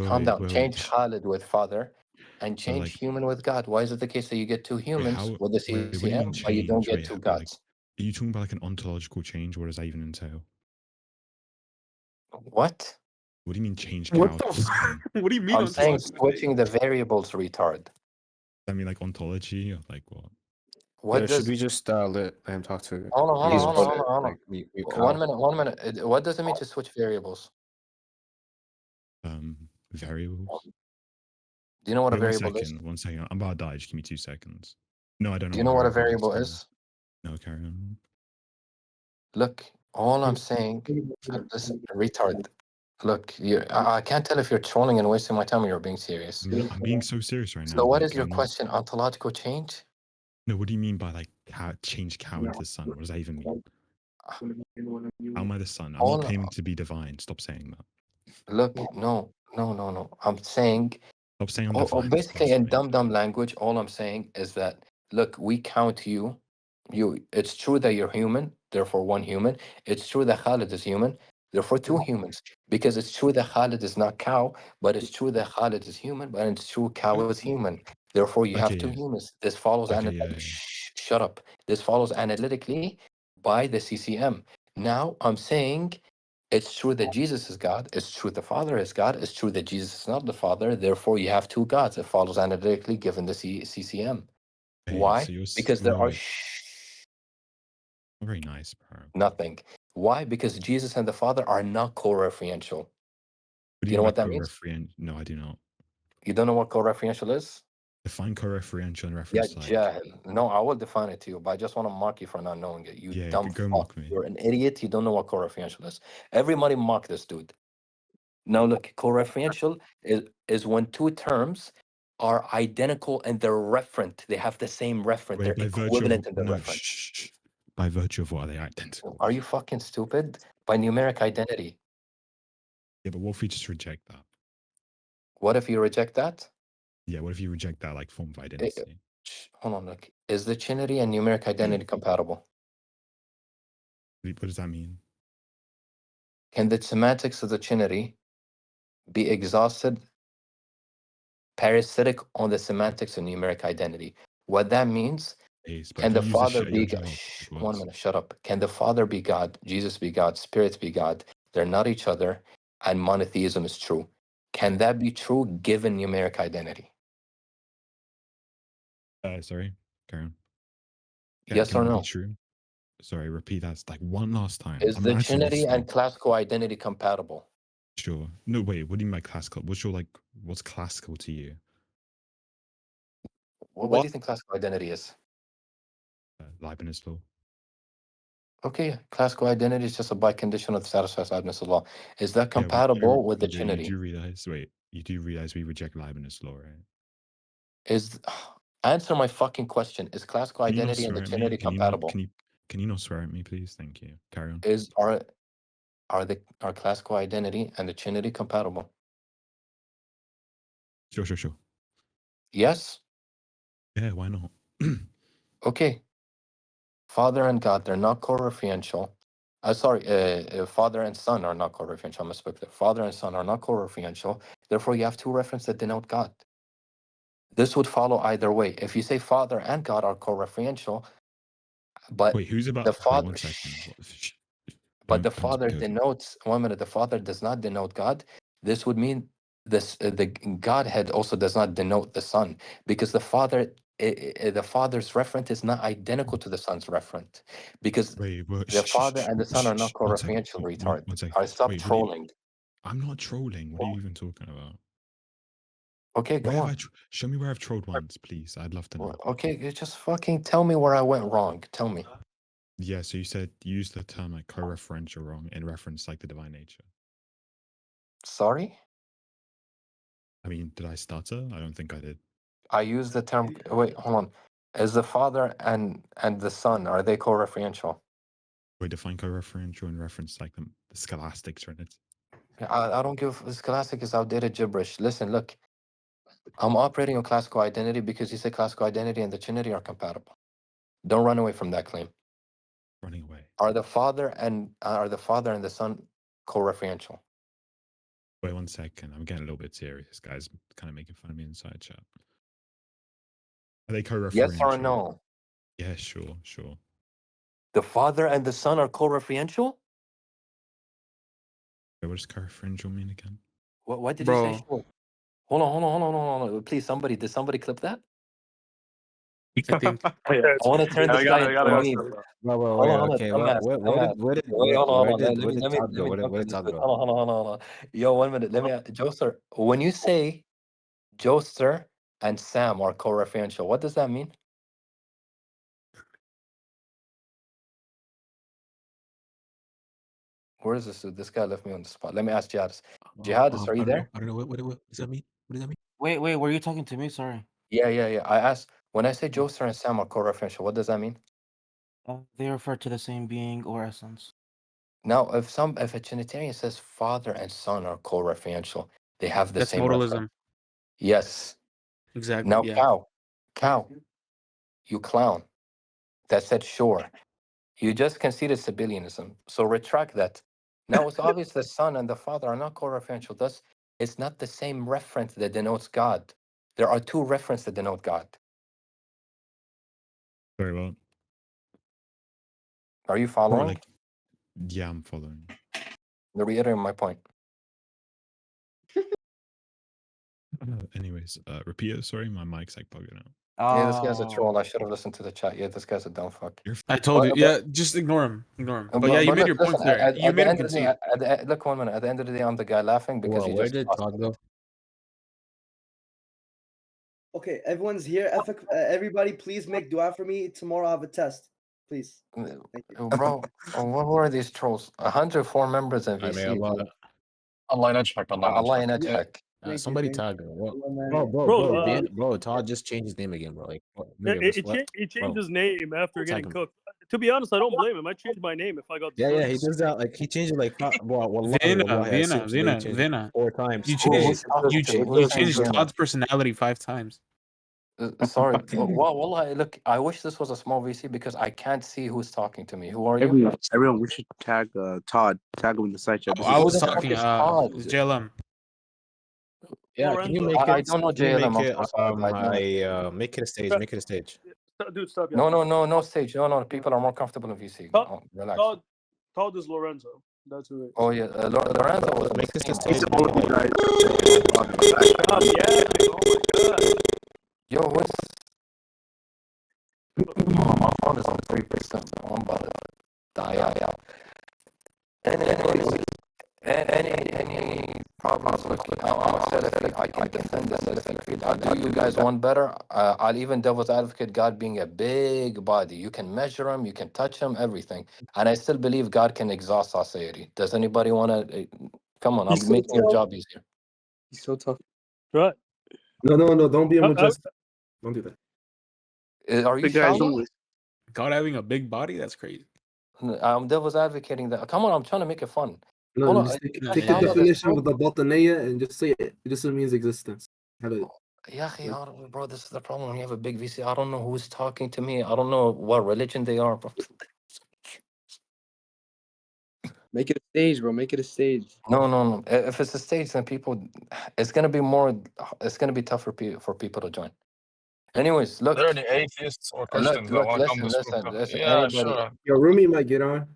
Calm down. Wait. Change Khalid with father, and So change like, human with God. Why is it the case that you get two wait, humans with the what do you mean CCM, but you don't change? get two gods? Are you talking about like an ontological change? What does that even entail? What? What do you mean change What cow the to son? What do you mean I'm saying ontological switching change? the variables, retard. I mean like ontology or like what? What Should does? we just let him talk to? Hold He's on, about to hold on. like mute One Kyle. minute, 1 minute. What does it mean to switch variables? Variables. Do you know what a Wait, variable is? 1 second. I'm about to die. Just give me 2 seconds. No, I don't know. Do you know what a variable is? No, carry on. Look, all I'm saying, listen, retard. Look, I can't tell if you're trolling and wasting my time or you're being serious. I'm being so serious right now. So, what like, is your question? Ontological change? No, what do you mean by like change cow into the sun? What does that even mean? How am I the son? I'm not claiming to be divine. Stop saying that. Look, no. I'm saying, Stop saying I'm divine. basically in dumb language, all I'm saying is that, look, we count you. It's true that you're human, therefore one human. It's true that Khalid is human, therefore two humans. Because it's true that Khalid is not cow, but it's true that Khalid is human, but it's true cow is human. Therefore, you have two humans. This follows shut up. This follows analytically by the CCM. Now I'm saying it's true that Jesus is God. It's true the Father is God. It's true that Jesus is not the Father. Therefore, you have two gods. It follows analytically given the CCM. Why? So Because there are very nice, bro. Nothing. Why? Because Jesus and the Father are not co-referential. Do you know what that means? No, I do not. You don't know what co-referential is? Define co-referential in Yeah, reference like. No, I will define it to you, but I just want to mock you for not knowing it. You dumb go fuck. mock me. You're an idiot. You don't know what co-referential is. Everybody mock this dude. Now look, co-referential is when two terms are identical and they're referent. They have the same referent. They're equivalent in the reference. By virtue of what are they identical? Are you fucking stupid? By numeric identity. Yeah, but what if we just reject that? What if you reject that? Yeah, what if you reject that like form of identity? Hold on, look. Is the trinity and numeric identity compatible? What does that mean? Can the semantics of the trinity be exhausted parasitic on the semantics of numeric identity? What that means, can the Father be God? 1 minute, shut up. Can the Father be God, Jesus be God, spirits be God? They're not each other, and monotheism is true. Can that be true given numeric identity? Sorry, Karen. Yes or no? Be true? Sorry, repeat that like one last time. Is the trinity and classical identity compatible? Sure. No, wait. What do you mean by classical? What's classical to you? What do you think classical identity is? Leibniz law. Okay, classical identity is just a biconditional that satisfies Leibniz law. Is that compatible with the trinity? You do realize we reject Leibniz law, right? Answer my fucking question. Is classical identity and the trinity compatible? Can you not swear at me, please? Thank you. Carry on. Are classical identity and the trinity compatible? Sure. Yes? Yeah, why not? Okay. Father and God, they're not co-referential. Father and Son are not co-referential. I misspoke there. Father and Son are not co-referential. Therefore, you have two references that denote God. This would follow either way. If you say Father and God are co-referential, but wait, who's about the Father? 1 second. But the Father denotes 1 minute. The Father does not denote God. This would mean the Godhead also does not denote the Son, because the Father's referent is not identical to the Son's referent, because the Father and the Son are not co-referential. Retard. I stop trolling. I'm not trolling. What are you even talking about? Okay, go on. Show me where I've trolled once, please. I'd love to know. Okay, you just fucking tell me where I went wrong. Tell me. Yeah, so you said use the term like co-referential wrong in reference like the divine nature. Sorry? I mean, did I stutter? I don't think I did. I used the term. Wait, hold on. Is the Father and the Son, are they co-referential? Wait, define co-referential in reference like the scholastic trinity. I don't give. Scholastic is outdated gibberish. Listen, look. I'm operating on classical identity because you say classical identity and the trinity are compatible. Don't run away from that claim. Running away. Are the Father and the Son co-referential? Wait 1 second. I'm getting a little bit serious. Guys kind of making fun of me inside chat. Are they co-referential? Yes or no? Yeah, sure. The Father and the Son are co-referential? Wait, what does co-referential mean again? What did you Bro. say? Sure. Hold on. Please, did somebody clip that? I think. I want to turn this guy into a meme. Bro, Hold wait, on, okay. dumbass, dumbass. Wait, hold on. Let me Todd go? jump Where in did this Todd bit. go? Hold on. Yo, 1 minute. Let me, Joester. When you say Joester and Sam are co-referential, what does that mean? Where is this? This guy left me on the spot. Let me ask Jihadis. Jihadis, are you there? I don't know. What does that mean? What does that mean? Wait, were you talking to me? Sorry. Yeah. I asked, when I say Joester and Sam are co-referential, what does that mean? They refer to the same being or essence. Now, if a Trinitarian says Father and Son are co-referential, they have the That's same reference. modalism. Yes. Exactly. Now, Yeah. cow, you clown. That said sure. You just conceded Sabellianism, so retract that. Now it's obvious the Son and the Father are not co-referential. Thus, it's not the same reference that denotes God. There are two references that denote God. Very well. Are you Or following? like, yeah, I'm following. Reiterating my point. Anyways, repeat it. Sorry, my mic's like bugging out. Yeah, this guy's a Oh. troll. I should have listened to the chat. Yeah, this guy's a dumb fuck. I told you. But- Yeah, just ignore him. But yeah, you made look, your point listen, clear. You at made the him end of the concede. day, look, 1 minute. At the end of the day, I'm the guy laughing because Well, you where just did lost Todd it. go? Okay, everyone's here. Everybody, please make dua for me. Tomorrow I have a test. Please. Thank you. Bro, who are these trolls? 104 members in I mean, VC. Online edge check. Allah in a check. somebody thank tag him. Bro, Bro, Todd just changed his name again, bro. Like, nigga, He what? changed Bro. his name after Tag getting him. cooked. To be honest, I don't blame him. I changed my name if I got Yeah, destroyed. he does that. Like, he changed it like, wallahi, Vienna. 4 times. You Who's changed. talking to me? You Who's saying changed Vienna? Todd's personality 5 times. Sorry. Wallah, look, I wish this was a small VC because I can't see who's talking to me. Who are you? Everyone, we should tag Todd. Tag him in the side chat. I Who was the fuck talking. is Todd? It's JLM. Yeah, can you Lorenzo. make it? I don't know Can you JLM. make I'm it? so sorry, but I don't. Make it a stage. Stop- Make it a stage. Dude, stop. No stage. No. People are more comfortable in VC. Todd, Relax. Todd is Lorenzo. That's who it is. Oh yeah, Lorenzo was Make this a insane. stage. Stop yapping. Oh my god. Yo, what's my phone is on 3%. I'm about to die out. Anyways, any problems with I'm a Salafi. I can defend the Salafi creed. I'll do you guys one better. I'll even devil's advocate God being a big body. You can measure him, you can touch him, everything. And I still believe God can exhaust society. Does anybody want to? Come on, I'm making your job easier. He's so tough. Right. No, don't be a I- majestic. Don't do that. Are you The guy's shallow? always. God having a big body. That's crazy. I'm devil's advocating that. Come on, I'm trying to make it fun. No, Hold on, just it's take not the shallow, that's definition so- of the bataniya and just say it. It just means existence. How to, Yeah, bro, this is the problem when you have a big VC. I don't know who's talking to me. I don't know what religion they are, bro. make it a stage, bro. Make it a stage. No. If it's a stage, then people, it's gonna be tough for people to join. Anyways, look, Are there any atheists or Christians that want to come to speak to? listen. Yeah, Anybody, sure. Your roomie might get on.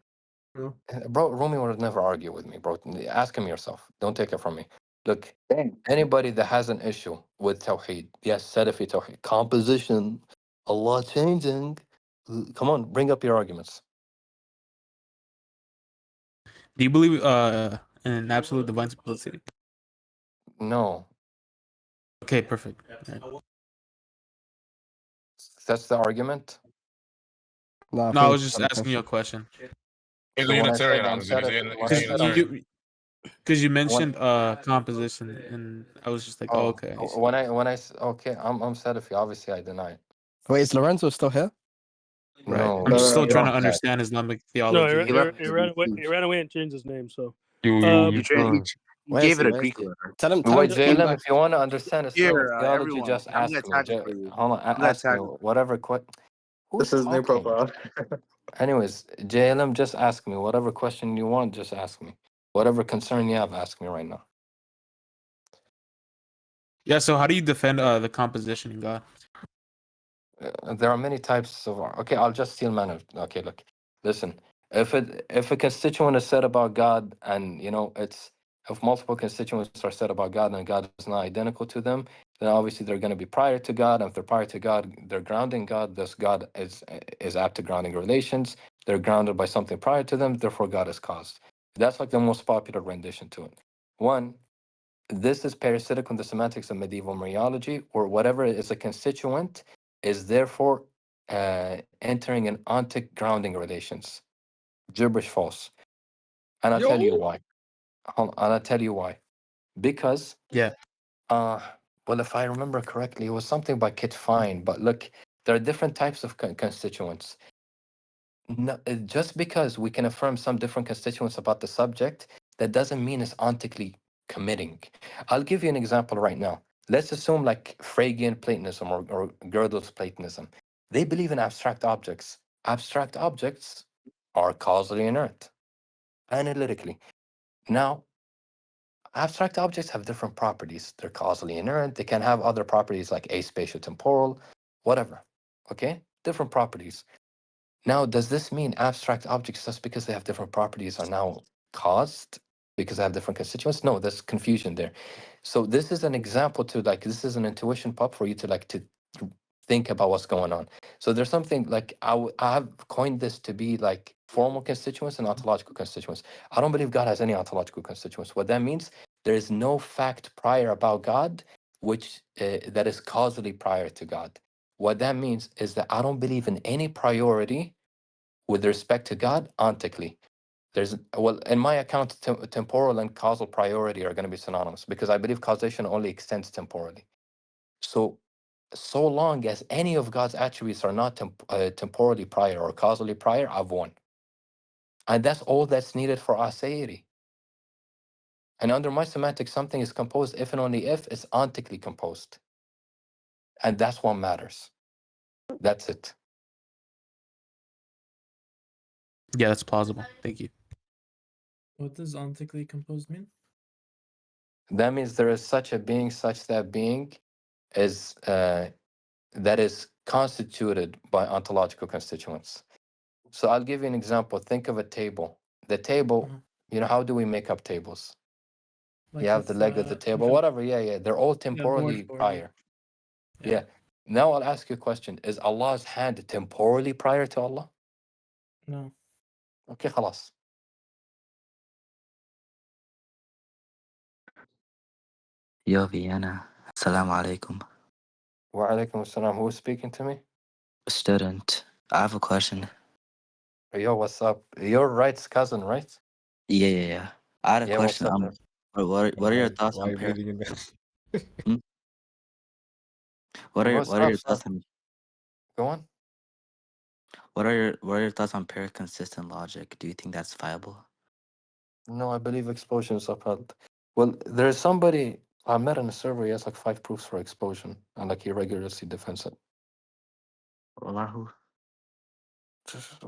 No. bro, Rumi would never argue with me, bro. Ask him yourself. Don't take it from me. Look, anybody that has an issue with Tawhid, yes, Salafi Tawhid, composition, Allah changing. Come on, bring up your arguments. Do you believe in absolute divine simplicity? No, Okay, perfect. Right. that's the argument. No, I was just asking you a question. He's So a when I said Unitarian. I'm He's a Unitarian. Because you mentioned composition, and I was just like, oh, okay. I see. when I okay, I'm Salafi. Obviously, I deny it. Wait, is Lorenzo still here? Right. No, I'm still trying to that. understand Islamic No, theology. he ran away and changed his name. So You Um, chose. Gave it a Greek letter. Tell him. Wait, Just came JLM, back. if you want to understand Islamic Here, theology, everyone. just I'm ask gonna me. tag it for you. Hold on, I'm gonna ask me tag it. whatever. Who's This is his new talking? profile. Anyways, JLM, just ask me whatever question you want. Just ask me whatever concern you have. Ask me right now. Yeah. So how do you defend the composition in God? There are many types of. Okay, I'll just steal manner. Okay, look, listen. If a constituent is said about God, and it's if multiple constituents are said about God, and God is not identical to them, then obviously they're going to be prior to God. And if they're prior to God, they're grounding God. Thus, God is apt to grounding relations. They're grounded by something prior to them. Therefore, God is caused. That's like the most popular rendition to it. One, this is parasitic on the semantics of medieval Mariology, or whatever is a constituent is therefore entering an ontic grounding relations. Gibberish false. And I'll tell you why. And I'll tell you why. Because, Yeah. well, if I remember correctly, it was something by Kit Fine. But look, there are different types of constituents. No, just because we can affirm some different constituents about the subject, that doesn't mean it's ontically committing. I'll give you an example right now. Let's assume like Phrygian Platonism or Gödel's Platonism. They believe in abstract objects. Abstract objects are causally inert, analytically. Now, abstract objects have different properties. They're causally inert. They can have other properties like aspatiotemporal, whatever. Okay? Different properties. Now, does this mean abstract objects, just because they have different properties, are now caused because they have different constituents? No, there's confusion there. So this is an example to this is an intuition pop for you to think about what's going on. So there's something like I have coined this to be like formal constituents and ontological constituents. I don't believe God has any ontological constituents. What that means, there is no fact prior about God which that is causally prior to God. What that means is that I don't believe in any priority with respect to God ontically. In my account, temporal and causal priority are going to be synonymous because I believe causation only extends temporally. So long as any of God's attributes are not temporally prior or causally prior, I've won. And that's all that's needed for aseity. And under my semantics, something is composed if and only if it's ontically composed. And that's what matters. That's it. Yeah, that's plausible. Thank you. What does ontically composed mean? That means there is such a being, such that being is that is constituted by ontological constituents. So I'll give you an example. Think of a table. The table, how do we make up tables? Like You have the leg of the table, whatever. Yeah. They're all temporally prior. Yeah. Now I'll ask you a question. Is Allah's hand temporally prior to Allah? No. Okay, خلاص. Yo, Vienna. Assalamu alaikum. Wa alaikum assalam. Who's speaking to me? Student. I have a question. Yo, what's up? You're Wright's cousin, right? Yeah. I had a Yeah, what's question. up, man? What are your thoughts Why on are you bleeding in there? What are What's your up, thoughts son? on Go on. what are your thoughts on pure consistent logic? Do you think that's viable? No, I believe explosion is upheld. Well, there's somebody I met on a server. He has like 5 proofs for explosion, and like he regularly defends it. Allahu.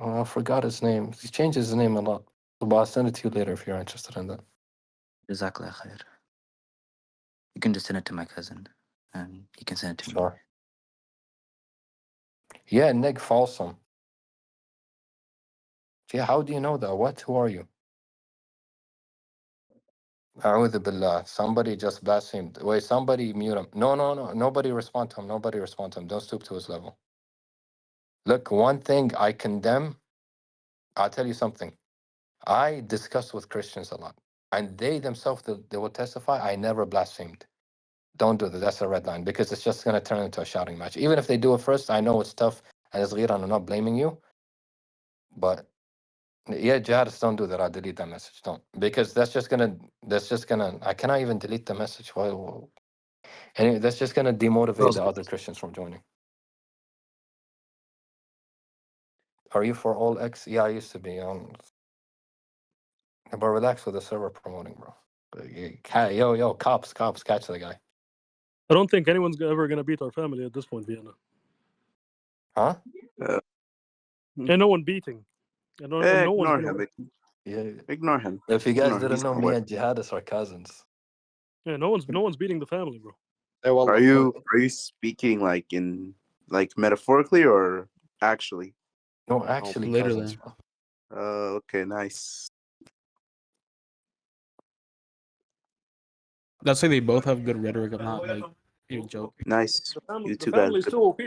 I forgot his name. He changes his name a lot. But I'll send it to you later if you're interested in that. Jazakallah khair. You can just send it to my cousin, and he can send it to me. Sure. Yeah, Nick Folsom. Yeah, how do you know that? What? Who are you? A'udhu billah. Somebody just blasphemed. Wait, somebody mute him. No. Nobody respond to him. Nobody respond to him. Don't stoop to his level. Look, one thing I condemn, I'll tell you something. I discuss with Christians a lot. And they themselves, they will testify, I never blasphemed. Don't do that. That's a red line because it's just going to turn into a shouting match. Even if they do it first, I know it's tough and it's ghira, and I'm not blaming you. But yeah, jihadists, don't do that. I'll delete that message. Don't. Because that's just gonna, I cannot even delete the message. Well, anyway, that's just gonna demotivate the other Christians from joining. Are you for all X? Yeah, I used to be. But relax with the server promoting, bro. Yo, cops, catch the guy. I don't think anyone's ever gonna beat our family at this point, Vienna. Huh? And no one beating. And no one's Ignore gonna him. win. Yeah. Ignore him. If you guys Ignore him. didn't He's know, gonna me win. and Jihadis are cousins. Yeah, no one's beating the family, bro. Are you speaking like metaphorically or actually? No, actually, literally. cousins, bro. Okay, nice. That's why they both have good rhetoric. I'm not like even joking. Nice. You The two got family's good. too OP.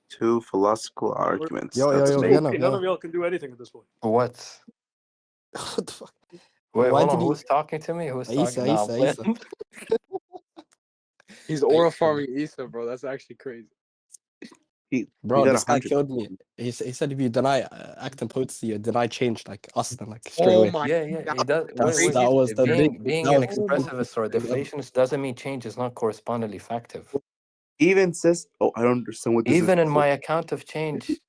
Two philosophical arguments. Yo, That's amazing. Vienna, None of y'all can do anything at this point. What? What the fuck? Wait, Why hold did on. he- Who's talking to me? Who's Isa, talking? Nah, Isa, I'm Isa. playing. He's aura farming Issa, bro. That's actually crazy. He Bro, got this guy 100. killed me. He said if you deny act and potency, you deny change, like Austin, like straight away. Yeah, he does. Wait. That was the Being big. an That was expressivist or a deflationist doesn't mean change is not correspondingly factive. He even says, "Oh, I don't understand what this Even is." in my account of change,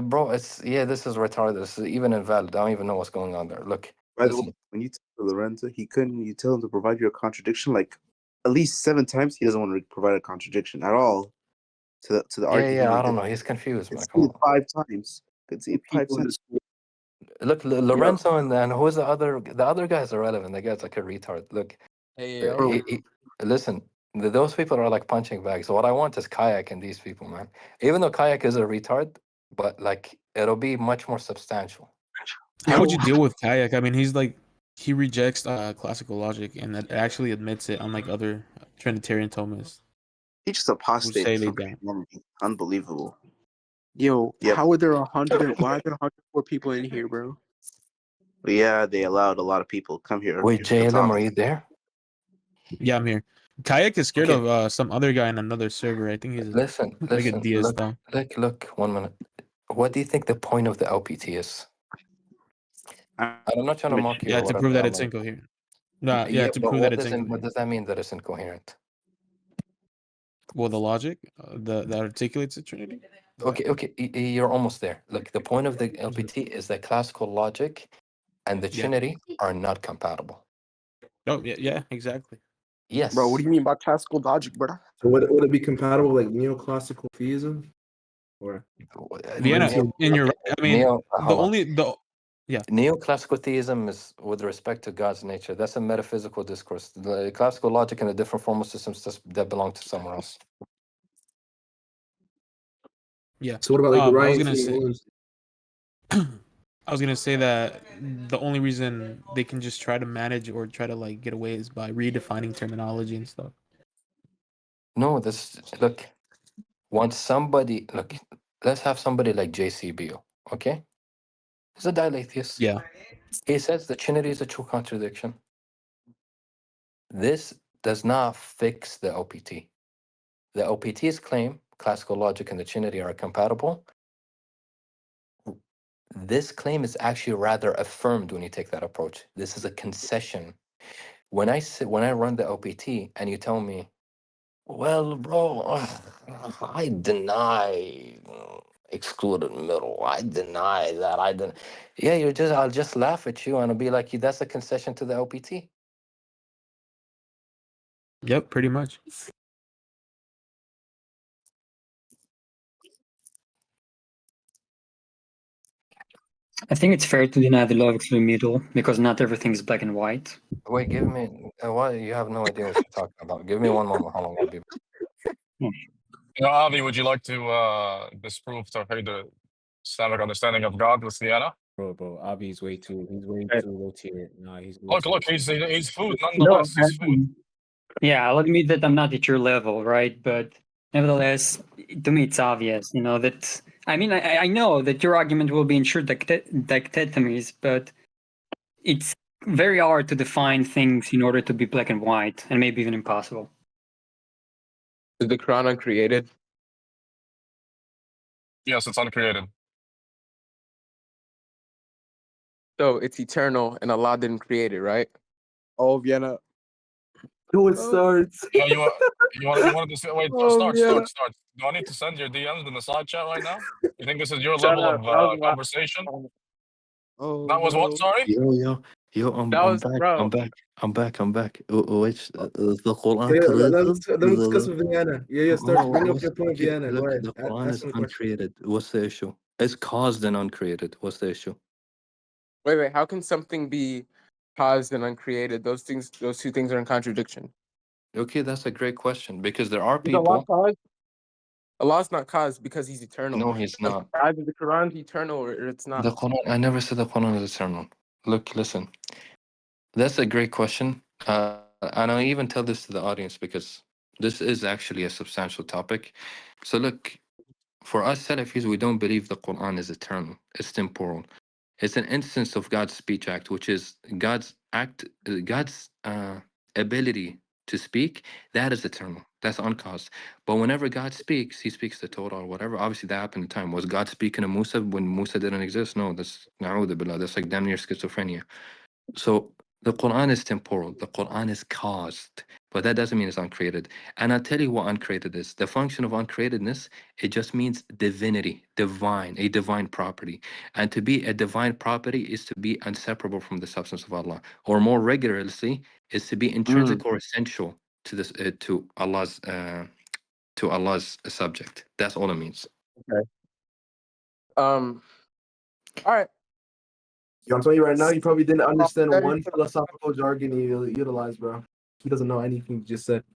bro, this is retarded. This is even invalid. I don't even know what's going on there. Look, By the way, listen. when you tell Lorenzo, you tell him to provide you a contradiction like at least 7 times. He doesn't want to provide a contradiction at all to the argument. Yeah, I don't know. He's confused, man. It's Come on. 5 times. It's 5 times. Look, Lorenzo and who's the other? The other guys are relevant. The guy's like a retard. Look, listen. Those people are like punching bags. So what I want is Kayak and these people, man. Even though Kayak is a retard, but like it'll be much more substantial. How would you deal with Kayak? I mean, he rejects classical logic and that actually admits it, unlike other Trinitarian Thomists. He just Who apostated say they from don't. Christianity. Unbelievable. Yo, Yep. how are there 100? Why are there 104 people in here, bro? But yeah, they allowed a lot of people to come here. Wait, to JLM, talk. are you there? Yeah, I'm here. Kayak is scared of some other guy in another server. I think he's Listen, like a deist though. look, 1 minute. What do you think the point of the LPT is? I'm not trying to mock you. Yeah, or to whatever, prove that I'm it's like- incoherent. No, yeah, to but prove that it's incoherent. what does that mean that it's incoherent? Well, the logic that articulates the Trinity. Okay, you're almost there. Look, the point of the LPT is that classical logic and the Trinity are not compatible. Oh, yeah, exactly. Yes. Bro, what do you mean by classical logic, bro? So would it be compatible like neoclassical theism? Or Vienna, in your, I mean, hold on. yeah. Neoclassical theism is with respect to God's nature. That's a metaphysical discourse. The classical logic and the different formal systems that belong to somewhere else. Yeah. So what about like the I was Ryan gonna St. say, Williams? I was gonna say that the only reason they can just try to manage or try to like get away is by redefining terminology and stuff. No, look. Once somebody let's have somebody like JCBO. Okay, he's a dialectist. Yeah. He says the Trinity is a true contradiction. This does not fix the LPT. The LPT's claim, classical logic and the Trinity are compatible. This claim is actually rather affirmed when you take that approach. This is a concession. When I run the LPT and you tell me, well, bro, I deny excluded middle. I deny that. I didn't. Yeah, I'll just laugh at you and I'll be like, that's a concession to the LPT. Yep, pretty much. I think it's fair to deny the law of excluded middle because not everything is black and white. Wait, give me. Why you have no idea what you're talking about? Give me 1 moment. How long will be? Avi, would you like to disprove the Islamic understanding of God with Vienna? Bro, Avi's way too. He's way too low tier. Nah, he's. Look, he's food nonetheless. He's food. Yeah, I'll admit that I'm not at your level, right? But nevertheless, to me, it's obvious, that. I mean, I know that your argument will be ensured dichotomies, but it's very hard to define things in order to be black and white, and maybe even impossible. Is the Quran uncreated? Yes, it's uncreated. So it's eternal and Allah didn't create it, right? Oh, Vienna. Oh, it starts. No, you wanted to say, wait, Oh, start. yeah. Do I need to send your DMs in the side chat right now? You think this is your Shut level up, of that was conversation? Oh, That was what, sorry? Yo, Yo, That I'm was, back. bro. I'm back. Which the Quran Yeah, created? let me discuss with Vienna. Yeah, start. Bring up your point, Okay, Vienna. Go look, ahead. the Quran Ask is him a question. uncreated. What's the issue? It's caused and uncreated. What's the issue? Wait. How can something be caused and uncreated? Those two things are in contradiction. Okay, that's a great question because there are Is Allah people. caused? Allah's not caused because he's eternal. No, he's not. Either the Quran's eternal or it's not. The Quran. I never said the Quran is eternal. Look, listen. That's a great question. And I even tell this to the audience because this is actually a substantial topic. So look, for us Salafis, we don't believe the Quran is eternal. It's temporal. It's an instance of God's speech act, which is God's act, God's ability to speak. That is eternal. That's uncaused. But whenever God speaks, He speaks the Torah or whatever. Obviously, that happened in time. Was God speaking to Musa when Musa didn't exist? No, that's na'udhu billah. That's like damn near schizophrenia. So the Quran is temporal. The Quran is caused, but that doesn't mean it's uncreated. And I'll tell you what uncreated is. The function of uncreatedness, it just means divinity, divine, a divine property. And to be a divine property is to be inseparable from the substance of Allah, or more rigorously, is to be intrinsic or essential to this to Allah's subject. That's all it means. Okay. All right. Yo, I'm telling you right now, you probably didn't understand one philosophical jargon you utilized, bro. He doesn't know anything you just said. I'm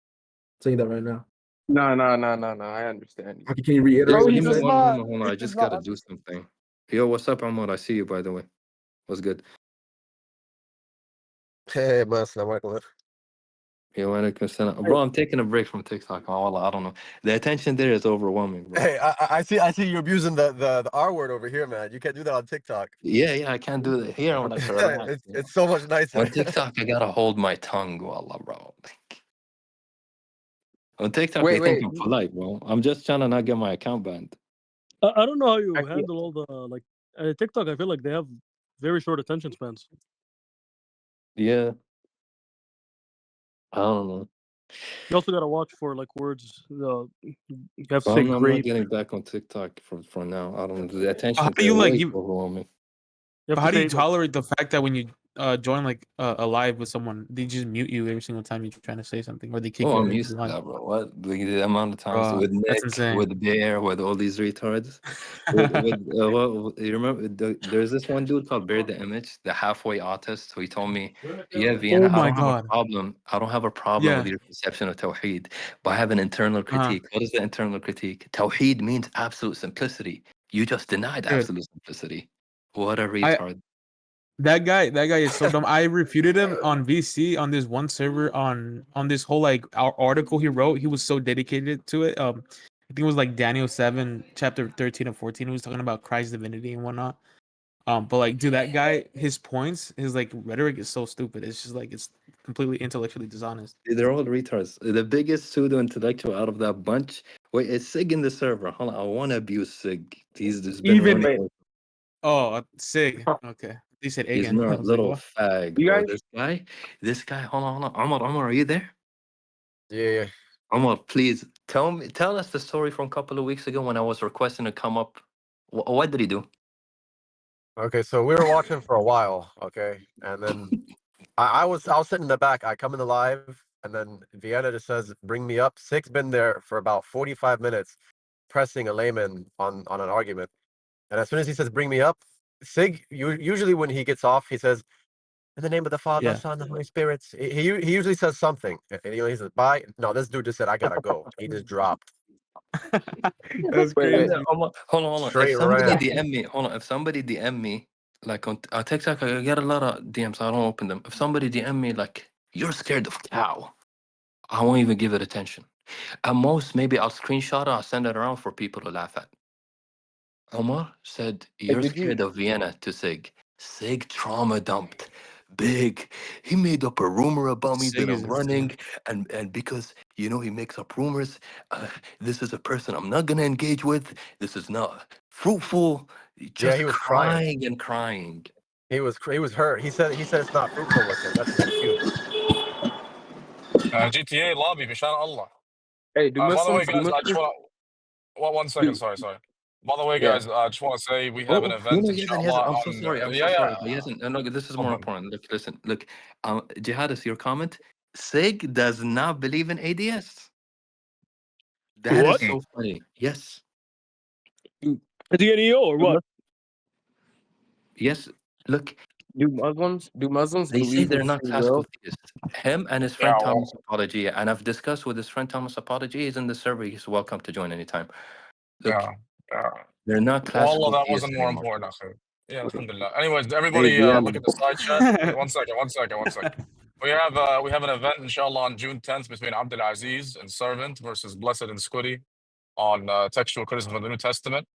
telling you that right now. No. I understand. Can you reiterate Hold what you said? on. I just gotta do something. Yo, what's up, Amor? I see you, by the way. What's good? Hey, Assalamu alaikum. Yo, alaikum salam. Bro, I'm taking a break from TikTok. I don't know. The attention there is overwhelming, bro. Hey, I see you're abusing the R word over here, man. You can't do that on TikTok. Yeah, I can't do that here. I'm like, relax, it's so much nicer. on TikTok, I gotta hold my tongue, wallah, bro. On TikTok, they think I'm polite, bro. I'm just trying to not get my account banned. I don't know how you handle all the like TikTok. I feel like they have very short attention spans. Yeah. I don't know. You also gotta watch for like words. You have to But say I'm not great. getting back on TikTok for now. I don't know. The attention How do you like overwhelming. How do you tolerate the fact that when you join like a live with someone, they just mute you every single time you're trying to say something, or they kick you? I'm used to that, bro. What the amount of times with that's Nick, insane. with Bear, with all these retards. You remember? There's this one dude called Bear the Image, the halfway autist, who he told me, "Yeah, Vienna, Oh my I God. don't have a problem with Yeah. your perception of Tawhid, but I have an internal critique." What is the internal critique? Tawhid means absolute simplicity. You just denied Dude. absolute simplicity. What a retard! That guy is so dumb. I refuted him on VC on this one server on this whole like article he wrote. He was so dedicated to it. I think it was like Daniel 7, chapter 13 and 14. He was talking about Christ's divinity and whatnot. But like, dude, that guy, his points, his like rhetoric is so stupid. It's just like it's completely intellectually dishonest. They're all retards. The biggest pseudo intellectual out of that bunch. Wait, it's Sig in the server. Hold on, I want to abuse Sig. He's just been Even running. Sig. Okay. He said He's again. not I a was like, little what? fag, You bro. guys- This guy. Hold on. Omar, are you there? Yeah. Omar, please tell us the story from a couple of weeks ago when I was requesting to come up. What did he do? Okay, so we were watching for a while, okay, and then I was sitting in the back. I come in the live, and then Vienna just says, "Bring me up." Sig's been there for about 45 minutes, pressing a layman on an argument, and as soon as he says, "Bring me up," Sig usually when he gets off, he says, "In the name of the Father, Yeah. Son, and Holy Spirit." He usually says something, and he says, "Bye." No, this dude just said, "I gotta go." He just dropped. That's crazy. Hold on. Straight If somebody ran. DM me, If somebody DM me, like on TikTok, I get a lot of DMs. I don't open them. If somebody DM me like, "You're scared of cow," I won't even give it attention. At most, maybe I'll screenshot it. I'll send it around for people to laugh at. Omar said, "You're did you- scared of Vienna" to Sig. Sig trauma dumped. Big. He made up a rumor about me Sig that is I'm running, and because he makes up rumors. This is a person I'm not gonna engage with. This is not fruitful. Just he was crying and crying. He was hurt. He said it's not fruitful with him. That's his excuse. GTA lobby, Bishan Allah. Hey, do By the way, Muslims? guys, I just want 1 second. Sorry. By the way, Yeah. guys, I just want to say we have an No, event, Yazan, inshallah. I'm so On sorry. I'm so yeah, sorry. yeah. But Yazan, no, this is Hold more on. important. Look, listen, look. Jihadis, your comment. Sig does not believe in ADS. That is What? so funny. Yes. Is he an EO or what? Yes. Look, Do Muslims they say believe in they're not free classical will? theists. Him and his Yeah, friend well, Thomas Apology, and I've discussed with his friend Thomas Apology. He's in the server. He's welcome to join anytime. Look, yeah, yeah. they're not Well, Allah, classical that theists wasn't more anymore. important, akhi. Yeah, alhamdulillah. Anyways, Hey, everybody, Vienna. look at the side chat. Wait, one second. We have an event, inshallah, on June 10th between Abdul Aziz and Servant versus Blessed and Scuddy on textual criticism of the New Testament.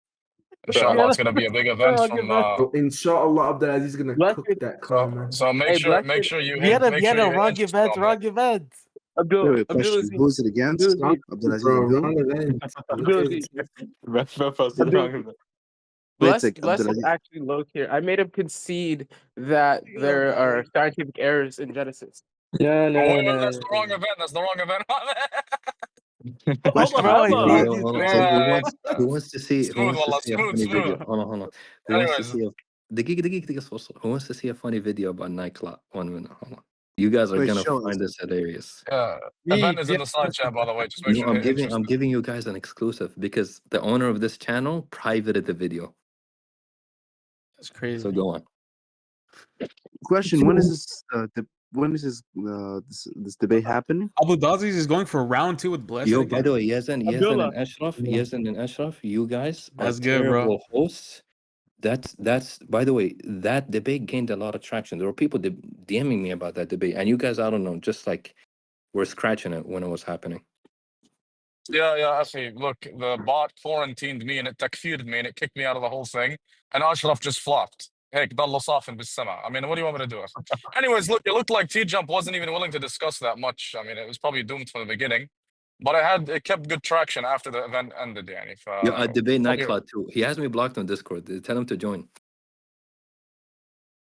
Inshallah, it's going to be a big event from. So inshallah, Abdulaziz is gonna cook that car, man. So make Hey, sure Blessed, you hit Wrong interest event, on wrong event. Wait, question. Who is it against? Bro, Abdulaziz and who? wrong event. Abdulaziz. Wait, it's like Blessed Abdulaziz. actually low tier. I made him concede that there are scientific errors in Genesis. لا Oh, wait, لا that's the wrong event. That's the wrong event. Hold on, Question. I have Yo, a. yo, hold on. So who wants to see Smooth, wallah, a smooth, funny smooth. video? Hold on. Who wants to Anyways, see a دقيقة صوص. Who wants to see a funny video about nightclub? 1 minute, hold on. You guys are Wait, gonna show us. find this hilarious. event is in the side chat, by the way. Just make No, sure to hit interest. I'm giving you guys an exclusive because the owner of this channel privated the video. That's crazy. So go on. Question. When is this? This debate happening? Abdulaziz is going for round 2 with Blessed Yo, again. by the way, Yazan Abdullah. and Ashraf, you guys are That's good, bro. terrible hosts. That's by the way, that debate gained a lot of traction. There were people DMing me about that debate, and you guys, I don't know, just like were scratching it when it was happening. Yeah, actually, look, the bot quarantined me and it takfired me and it kicked me out of the whole thing. And Ashraf just flopped. Hey, ضل صافن بالسما. I mean, what do you want me to do? Anyways, look, it looked like T-Jump wasn't even willing to discuss that much. I mean, it was probably doomed from the beginning. But it kept good traction after the event ended. يعني. Yo, I debate Probably- Nightclub too. He has me blocked on Discord. Tell him to join.